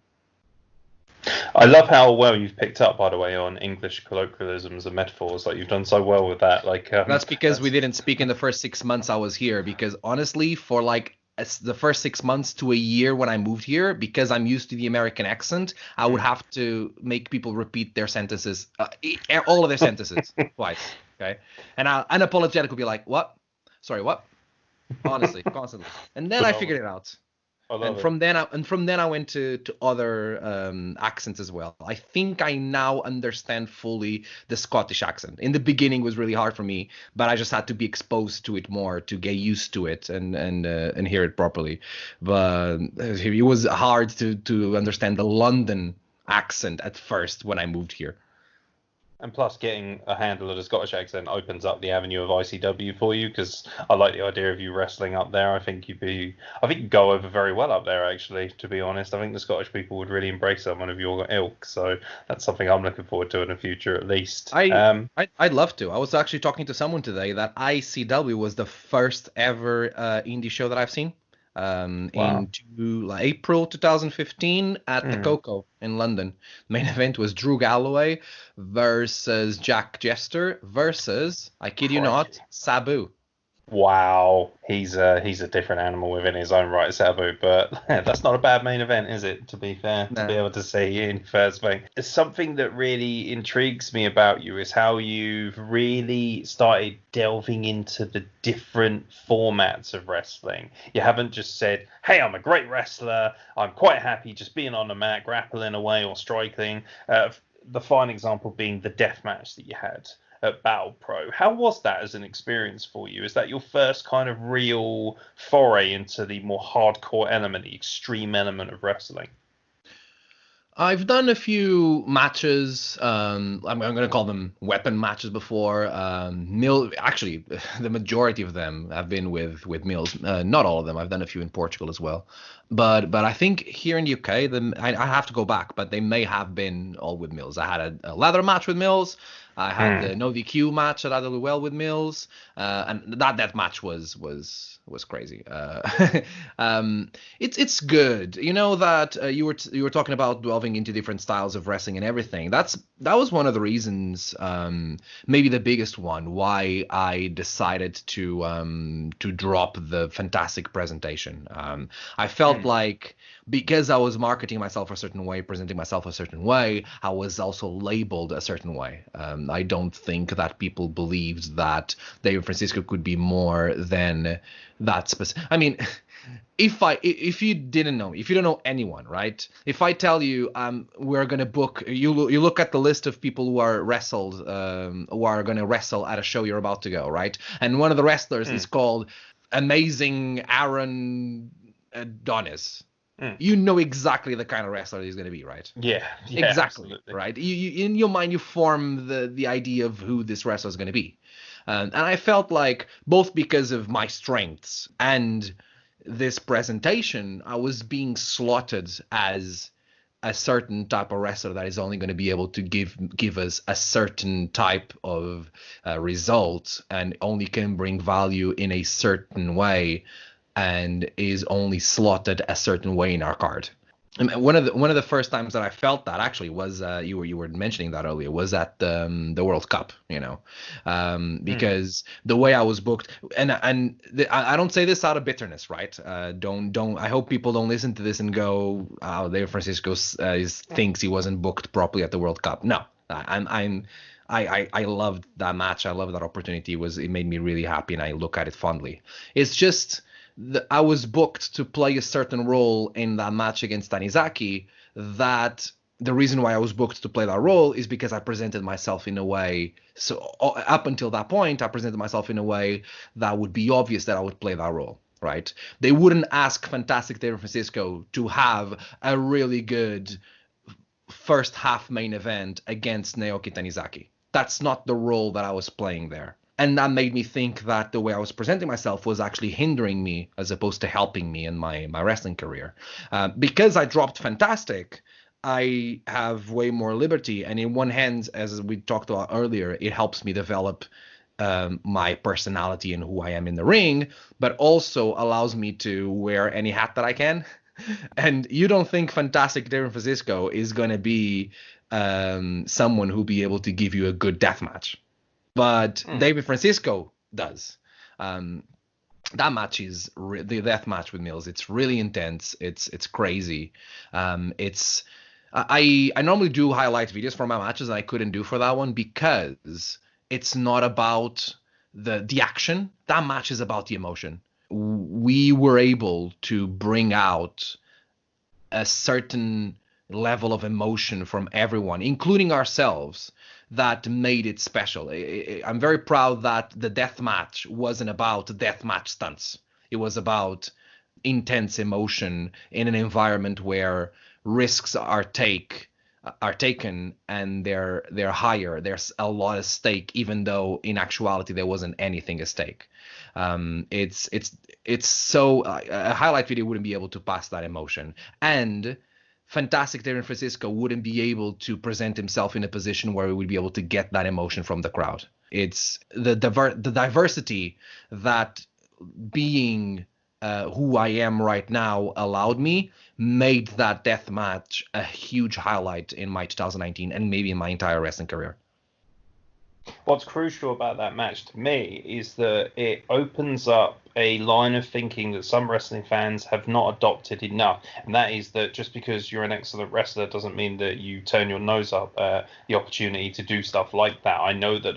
I love how well you've picked up, by the way, on English colloquialisms and metaphors. Like, you've done so well with that. That's because we didn't speak in the first 6 months I was here, because honestly, for the first 6 months to a year when I moved here, because I'm used to the American accent, I would have to make people repeat their sentences, all of their sentences twice. Okay, and I unapologetic would be like, "What? Sorry, what?" Honestly, constantly. And then I figured it out. From then I went to other accents as well. I think I now understand fully the Scottish accent. In the beginning, it was really hard for me, but I just had to be exposed to it more to get used to it and hear it properly. But it was hard to understand the London accent at first when I moved here. And plus, getting a handle of the Scottish accent opens up the avenue of ICW for you, because I like the idea of you wrestling up there. I think you go over very well up there, actually, to be honest. I think the Scottish people would really embrace someone of your ilk, so that's something I'm looking forward to in the future, at least. I'd love to. I was actually talking to someone today that ICW was the first ever indie show that I've seen. In April 2015 at the Coco in London. Main event was Drew Galloway versus Jack Jester versus, I kid you not, Sabu. Wow, he's a different animal within his own right, Sabu, but that's not a bad main event, is it, to be fair, to be able to see in first thing. Something that really intrigues me about you is how you've really started delving into the different formats of wrestling. You haven't just said, hey, I'm a great wrestler, I'm quite happy just being on the mat, grappling away or striking. The fine example being the death match that you had at Battle Pro. How was that as an experience for you? Is that your first kind of real foray into the more hardcore element, the extreme element of wrestling? I've done a few matches. I'm going to call them weapon matches before. Actually, the majority of them have been with Mills. Not all of them. I've done a few in Portugal as well. But I think here in the UK, I have to go back, but they may have been all with Mills. I had a leather match with Mills. I had the no DQ match that I did well with Mills, and that match was crazy. It's good. You know that you were talking about delving into different styles of wrestling and everything. That was one of the reasons, maybe the biggest one, why I decided to drop the fantastic presentation. I felt like because I was marketing myself a certain way, presenting myself a certain way, I was also labeled a certain way. I don't think that people believed that David Francisco could be more than that specific. I mean, if you didn't know, if you don't know anyone, right? If I tell you, we're gonna book, you look at the list of people who are who are gonna wrestle at a show you're about to go, right? And one of the wrestlers is called Amazing Aeron Adonis. You know exactly the kind of wrestler he's going to be, right? Yeah, exactly, absolutely. right? You in your mind, you form the idea of who this wrestler is going to be. And I felt like both because of my strengths and this presentation, I was being slotted as a certain type of wrestler that is only going to be able to give us a certain type of result and only can bring value in a certain way and is only slotted a certain way in our card. And one of the first times that I felt that actually was you were mentioning that earlier was at the World Cup, because the way I was booked, and I don't say this out of bitterness, right? Don't I hope people don't listen to this and go, oh, Dave Francisco thinks he wasn't booked properly at the World Cup. No, I loved that match. I loved that opportunity. It made me really happy, and I look at it fondly. It's just I was booked to play a certain role in that match against Tanizaki. That the reason why I was booked to play that role is because I presented myself in a way. So up until that point, I presented myself in a way that would be obvious that I would play that role. Right? They wouldn't ask Fantastic David Francisco to have a really good first half main event against Naoki Tanizaki. That's not the role that I was playing there. And that made me think that the way I was presenting myself was actually hindering me as opposed to helping me in my wrestling career. Because I dropped Fantastic, I have way more liberty. And in one hand, as we talked about earlier, it helps me develop my personality and who I am in the ring, but also allows me to wear any hat that I can. And you don't think Fantastic David Francisco is going to be someone who'll be able to give you a good death match. But David Francisco does. That match is the death match with Mills. It's really intense. It's crazy. I normally do highlight videos for my matches, and I couldn't do for that one because it's not about the action. That match is about the emotion. We were able to bring out a certain level of emotion from everyone, including ourselves, that made it special. I'm very proud that the death match wasn't about death match stunts. It was about intense emotion in an environment where risks are taken and they're higher. There's a lot at stake, even though in actuality there wasn't anything at stake. It's so a highlight video wouldn't be able to pass that emotion, and Fantastic David Francisco wouldn't be able to present himself in a position where he would be able to get that emotion from the crowd. It's the diversity that being who I am right now allowed me, made that death match a huge highlight in my 2019 and maybe in my entire wrestling career. What's crucial about that match to me is that it opens up a line of thinking that some wrestling fans have not adopted enough, and that is that just because you're an excellent wrestler doesn't mean that you turn your nose up at the opportunity to do stuff like that. I know that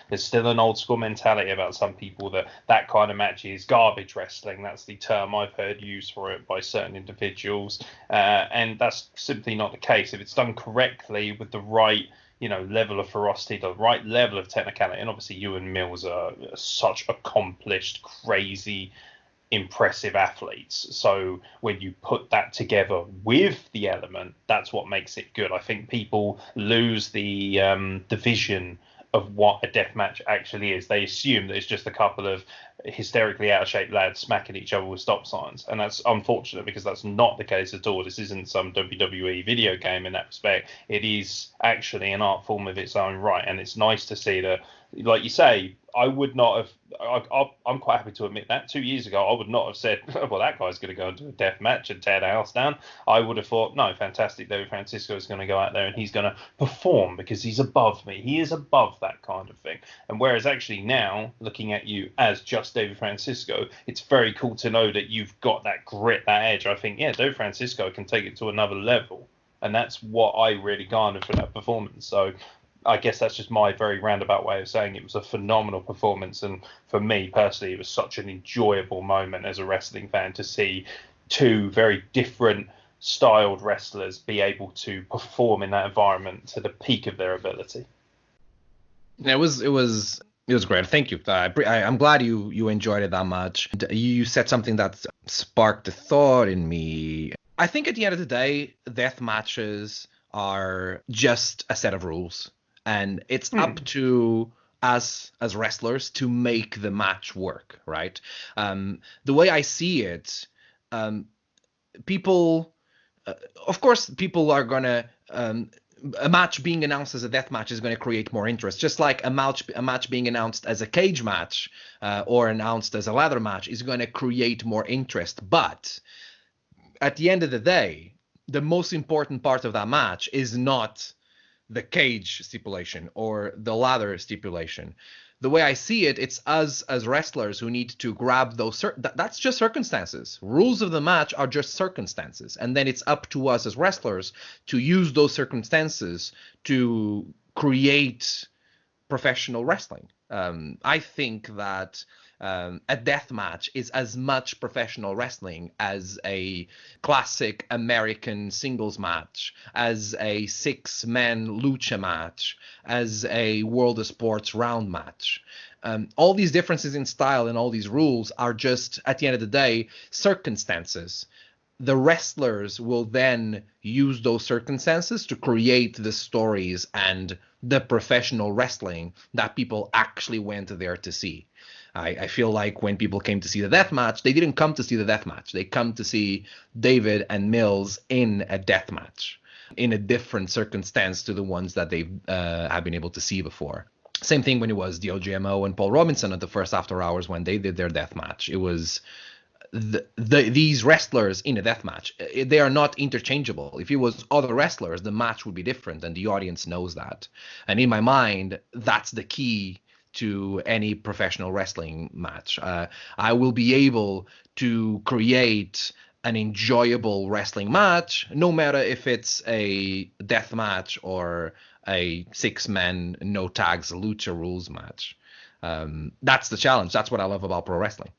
there's still an old school mentality about some people that kind of match is garbage wrestling. That's the term I've heard used for it by certain individuals, and that's simply not the case. If it's done correctly with the right level of ferocity, the right level of technicality, and obviously you and Mills are such accomplished, crazy impressive athletes. So when you put that together with the element, that's what makes it good. I think people lose the vision of what a death match actually is. They assume that it's just a couple of hysterically out of shape lads smacking each other with stop signs, and that's unfortunate because that's not the case at all. This isn't some WWE video game in that respect. It is actually an art form of its own right, and it's nice to see that, like you say, I would not have. I'm quite happy to admit that 2 years ago I would not have said, well, that guy's going to go and do a death match and tear the house down. I would have thought, no, fantastic, David Francisco is going to go out there and he's going to perform because he's above me. He is above that kind of thing. And whereas actually now, looking at you as just David Francisco, it's very cool to know that you've got that grit, that edge. I think, yeah, David Francisco can take it to another level. And that's what I really garnered from that performance. So I guess that's just my very roundabout way of saying it was a phenomenal performance. And for me personally, it was such an enjoyable moment as a wrestling fan to see two very different styled wrestlers be able to perform in that environment to the peak of their ability. It was great. Thank you. I'm glad you enjoyed it that much. You said something that sparked a thought in me. I think at the end of the day, death matches are just a set of rules. And it's up to us as wrestlers to make the match work, right? The way I see it, people, of course, people are going to, a match being announced as a death match is going to create more interest, just like a match being announced as a cage match or announced as a ladder match is going to create more interest. But at the end of the day, the most important part of that match is not the cage stipulation or the ladder stipulation. The way I see it, it's us as wrestlers who need to grab those. That's just circumstances. Rules of the match are just circumstances. And then it's up to us as wrestlers to use those circumstances to create professional wrestling. I think that a death match is as much professional wrestling as a classic American singles match, as a 6-man lucha match, as a World of Sports round match. All these differences in style and all these rules are just, at the end of the day, circumstances. The wrestlers will then use those circumstances to create the stories and the professional wrestling that people actually went there to see. I feel like when people came to see the death match, they didn't come to see the death match. They come to see David and Mills in a death match, in a different circumstance to the ones that they have been able to see before. Same thing when it was DLGMO and Paul Robinson at the first After Hours when they did their death match. It was these wrestlers in a death match. They are not interchangeable. If it was other wrestlers, the match would be different, and the audience knows that. And in my mind, that's the key to any professional wrestling match. I will be able to create an enjoyable wrestling match, no matter if it's a death match or a 6-man no tags lucha rules match. That's the challenge. That's what I love about pro wrestling.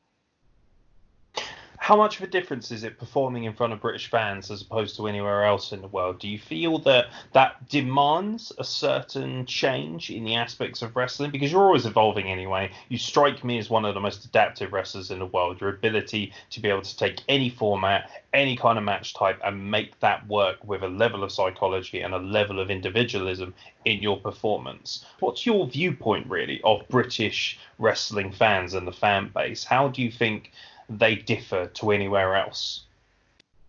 How much of a difference is it performing in front of British fans as opposed to anywhere else in the world? Do you feel that that demands a certain change in the aspects of wrestling? Because you're always evolving anyway. You strike me as one of the most adaptive wrestlers in the world. Your ability to be able to take any format, any kind of match type, and make that work with a level of psychology and a level of individualism in your performance. What's your viewpoint, really, of British wrestling fans and the fan base? How do you think they differ to anywhere else?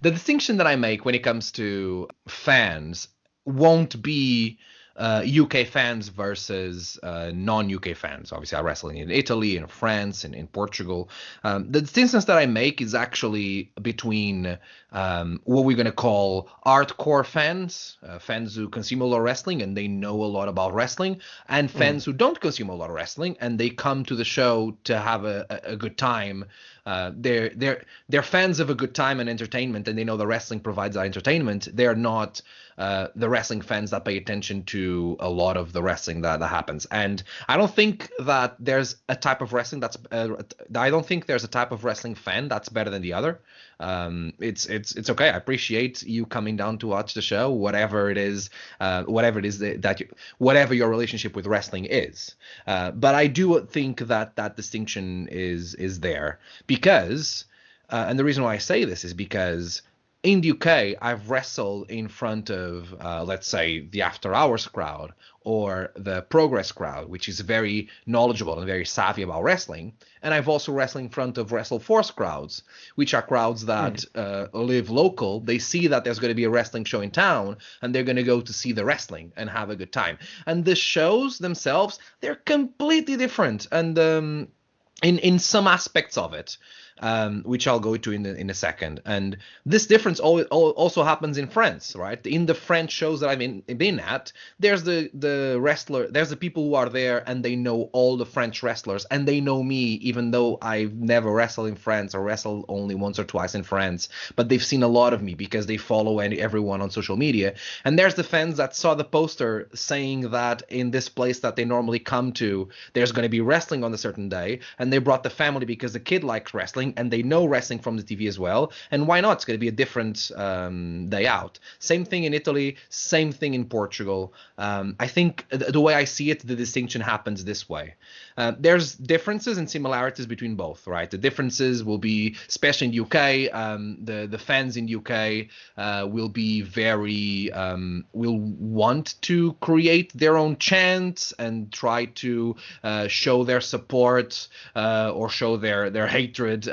The distinction that I make when it comes to fans won't be UK fans versus non-UK fans. Obviously, I wrestle in Italy, in France, and in Portugal. The distinctions that I make is actually between what we're going to call hardcore fans, fans who consume a lot of wrestling and they know a lot about wrestling, and fans who don't consume a lot of wrestling and they come to the show to have a good time. They're fans of a good time and entertainment, and they know the wrestling provides that entertainment. They're not the wrestling fans that pay attention to a lot of the wrestling that happens. And I don't think that there's a type of wrestling that's I don't think there's a type of wrestling fan that's better than the other. It's okay. I appreciate you coming down to watch the show, whatever it is whatever your relationship with wrestling is. But I do think that distinction is there, because And the reason why I say this is because in the UK, I've wrestled in front of, let's say, the After Hours crowd or the Progress crowd, which is very knowledgeable and very savvy about wrestling. And I've also wrestled in front of Wrestle Force crowds, which are crowds that live local. They see that there's going to be a wrestling show in town, and they're going to go to see the wrestling and have a good time. And the shows themselves, they're completely different. And in some aspects of it, which I'll go to in a second. And this difference also happens in France, right? In the French shows that I've been at, there's the wrestler, there's the people who are there and they know all the French wrestlers and they know me, even though I've never wrestled in France or wrestled only once or twice in France, but they've seen a lot of me because they follow everyone on social media. And there's the fans that saw the poster saying that in this place that they normally come to, there's going to be wrestling on a certain day, and they brought the family because the kid likes wrestling and they know wrestling from the TV as well. And why not? It's going to be a different day out. Same thing in Italy, same thing in Portugal. I think the way I see it, the distinction happens this way. There's differences and similarities between both, right? The differences will be, especially in the UK, the fans in the UK will be very, will want to create their own chants and try to show their support or show their hatred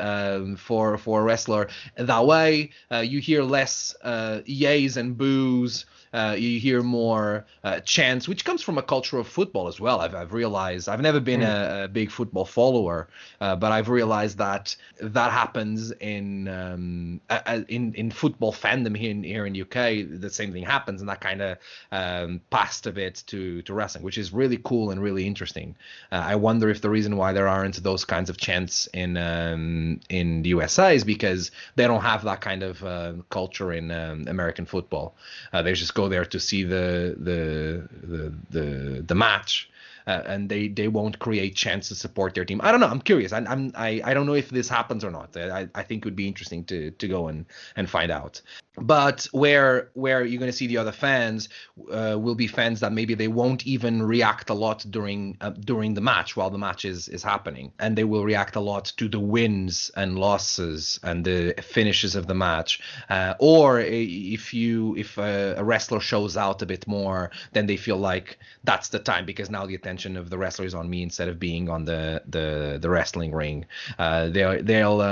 for a wrestler. That way, you hear less yays and boos. You hear more chants, which comes from a culture of football as well. I've realized, I've never been a big football follower, but I've realized that happens in football fandom here in UK. The same thing happens, and that kind of passed a bit to wrestling, which is really cool and really interesting. I wonder if the reason why there aren't those kinds of chants in the USA is because they don't have that kind of culture in American football. They just go there to see the match, and they won't create chants to support their team. I don't know. I'm curious. I don't know if this happens or not. I think it would be interesting to go and find out. But where you're going to see the other fans will be fans that maybe they won't even react a lot during the match while the match is happening, and they will react a lot to the wins and losses and the finishes of the match. Or if a wrestler shows out a bit more, then they feel like that's the time because now the attention of the wrestler is on me instead of being on the wrestling ring. They'll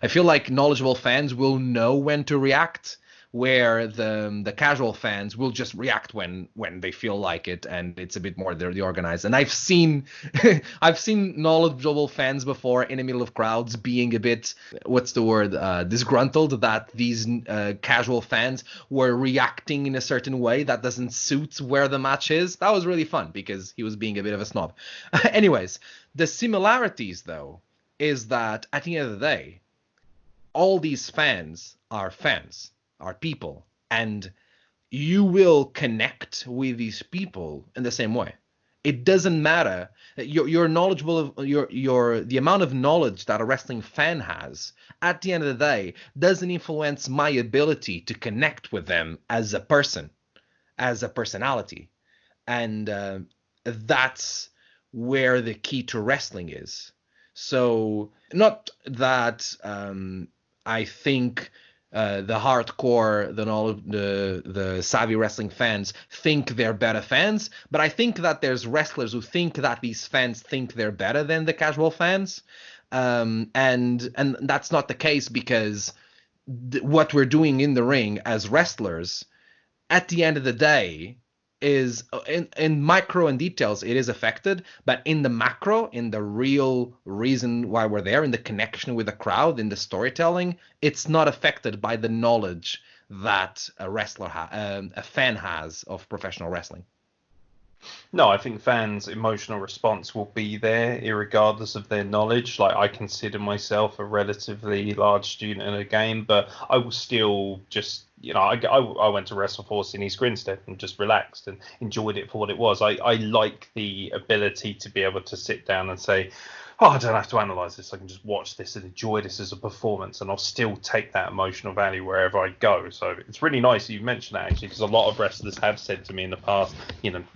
I feel like knowledgeable fans will know when to react, where the casual fans will just react when they feel like it, and it's a bit more the organized. And I've seen knowledgeable fans before in the middle of crowds being a bit, what's the word, disgruntled that these casual fans were reacting in a certain way that doesn't suit where the match is. That was really fun because he was being a bit of a snob. Anyways, the similarities though is that at the end of the day, all these fans are people, and you will connect with these people in the same way. It doesn't matter. You're knowledgeable of the amount of knowledge that a wrestling fan has at the end of the day doesn't influence my ability to connect with them as a person, as a personality. And that's where the key to wrestling is. So not that I think the hardcore, the savvy wrestling fans think they're better fans, but I think that there's wrestlers who think that these fans think they're better than the casual fans, and that's not the case because what we're doing in the ring as wrestlers, at the end of the day, is in micro and details it is affected, but in the macro, in the real reason why we're there, in the connection with the crowd, in the storytelling, it's not affected by the knowledge that a fan has of professional wrestling. No, I think fans' emotional response will be there irregardless of their knowledge. Like, I consider myself a relatively large student in a game, but I will still just, I went to Wrestle Force in East Grinstead and just relaxed and enjoyed it for what it was. I like the ability to be able to sit down and say, oh, I don't have to analyze this. I can just watch this and enjoy this as a performance, and I'll still take that emotional value wherever I go. So it's really nice you mentioned that, actually, because a lot of wrestlers have said to me in the past,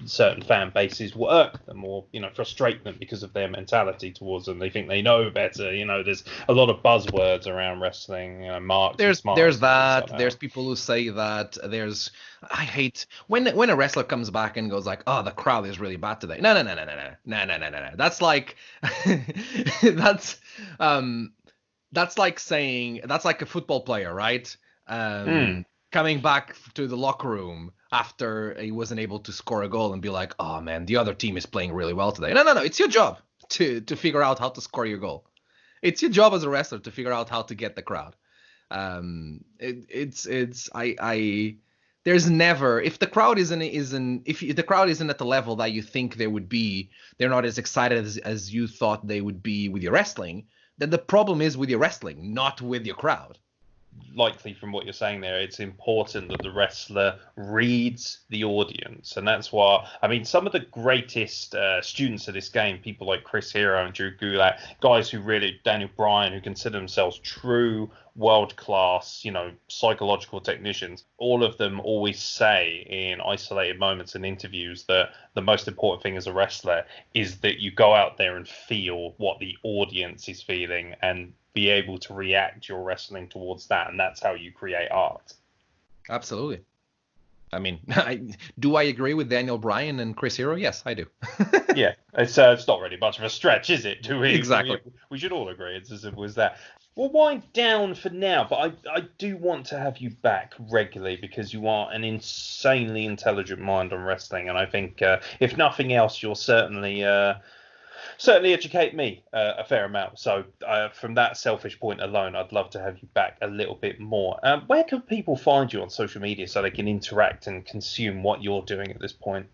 certain fan bases work them or, frustrate them because of their mentality towards them. They think they know better. There's a lot of buzzwords around wrestling. Marks. There's that. Like there's people who say that. I hate when a wrestler comes back and goes like, "Oh, the crowd is really bad today." No. That's like that's like saying that's like a football player, right? Coming back to the locker room after he wasn't able to score a goal and be like, "Oh man, the other team is playing really well today." No. It's your job to figure out how to score your goal. It's your job as a wrestler to figure out how to get the crowd. There's never, if the crowd isn't at the level that you think they would be, they're not as excited as you thought they would be with your wrestling, then the problem is with your wrestling, not with your crowd. Likely from what you're saying there, it's important that the wrestler reads the audience, and that's why some of the greatest students of this game, people like Chris Hero and Drew Gulak, guys who really, Daniel Bryan, who consider themselves true world-class, psychological technicians, all of them always say in isolated moments and interviews that the most important thing as a wrestler is that you go out there and feel what the audience is feeling and be able to react your wrestling towards that, and that's how you create art. Absolutely. Do I agree with Daniel Bryan and Chris Hero? Yes, I do. Yeah, it's not really much of a stretch, is it? Do we? Exactly. We should all agree. It's as simple as that. We'll wind down for now, but I do want to have you back regularly because you are an insanely intelligent mind on wrestling, and I think if nothing else, you'll certainly educate me a fair amount. So from that selfish point alone, I'd love to have you back a little bit more. Where can people find you on social media so they can interact and consume what you're doing at this point?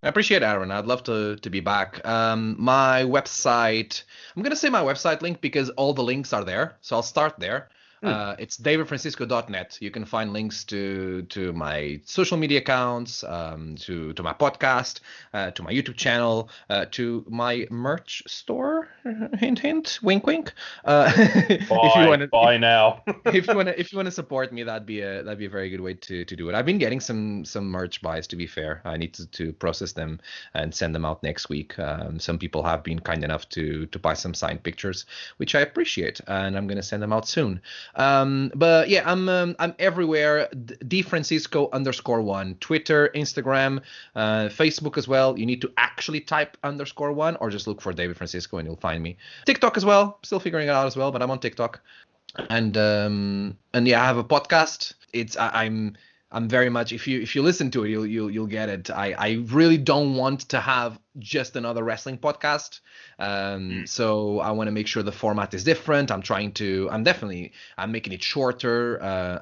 I appreciate it, Aeron. I'd love to be back. My website, I'm going to say my website link because all the links are there. So I'll start there. It's davidfrancisco.net. You can find links to my social media accounts, to my podcast, to my YouTube channel, to my merch store. Hint, hint. Wink, wink. Buy now. if you want to support me, that'd be a very good way to do it. I've been getting some merch buys. To be fair, I need to process them and send them out next week. Some people have been kind enough to buy some signed pictures, which I appreciate, and I'm going to send them out soon. But yeah, I'm everywhere. DFrancisco_1, Twitter, Instagram, Facebook as well. You need to actually type _1 or just look for David Francisco and you'll find me. TikTok as well. Still figuring it out as well, but I'm on TikTok. And yeah, I have a podcast. I'm very much, if you listen to it, you'll get it. I really don't want to have just another wrestling podcast. So I want to make sure the format is different. I'm making it shorter,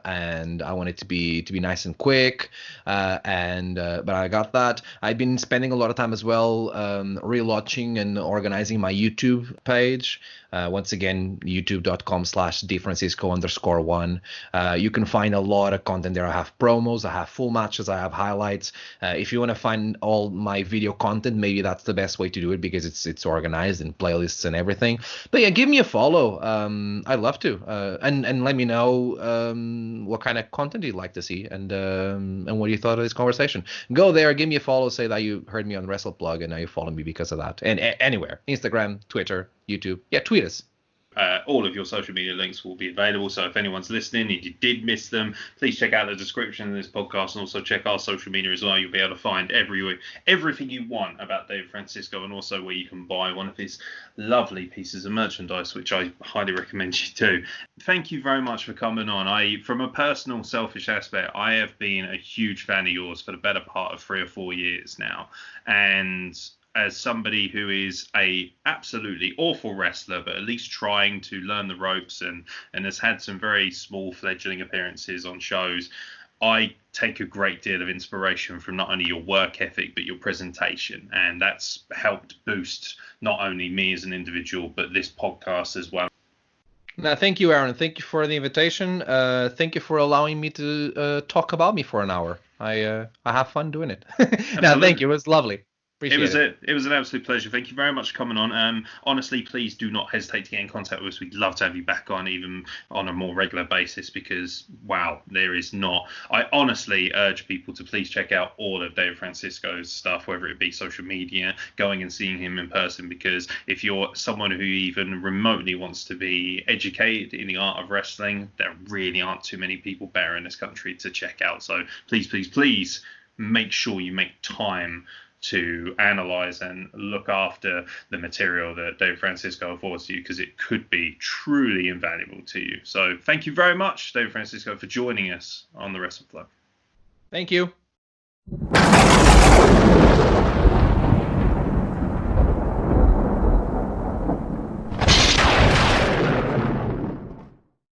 and I want it to be nice and quick. But I got that. I've been spending a lot of time as well, relaunching and organizing my YouTube page. Once again, youtube.com/dfrancisco_1. You can find a lot of content there. I have promos, I have full matches, I have highlights. If you want to find all my video content, maybe that's the best way to do it because it's organized in playlists and everything. But yeah, give me a follow. I'd love to. And let me know what kind of content you'd like to see and what you thought of this conversation. Go there, give me a follow, say that you heard me on Wrestle Plug and now you follow me because of that. And anywhere, Instagram, Twitter, YouTube. Yeah, tweet us. All of your social media links will be available. So if anyone's listening and you did miss them, please check out the description of this podcast and also check our social media as well. You'll be able to find everything you want about David Francisco and also where you can buy one of his lovely pieces of merchandise, which I highly recommend you do. Thank you very much for coming on. From a personal, selfish aspect, I have been a huge fan of yours for the better part of 3 or 4 years now. And as somebody who is a absolutely awful wrestler, but at least trying to learn the ropes and has had some very small fledgling appearances on shows, I take a great deal of inspiration from not only your work ethic, but your presentation. And that's helped boost not only me as an individual, but this podcast as well. Now, thank you, Aeron. Thank you for the invitation. Thank you for allowing me to talk about me for an hour. I have fun doing it. Now, thank you. It was lovely. Appreciate it. It was an absolute pleasure. Thank you very much for coming on. Honestly, please do not hesitate to get in contact with us. We'd love to have you back on, even on a more regular basis, because wow, there is not. I honestly urge people to please check out all of Dave Francisco's stuff, whether it be social media, going and seeing him in person, because if you're someone who even remotely wants to be educated in the art of wrestling, there really aren't too many people better in this country to check out. So please, please, please make sure you make time to analyze and look after the material that Dave Francisco affords to you, because it could be truly invaluable to you. So thank you very much, Dave Francisco, for joining us on the Wrestle Plug. Thank you.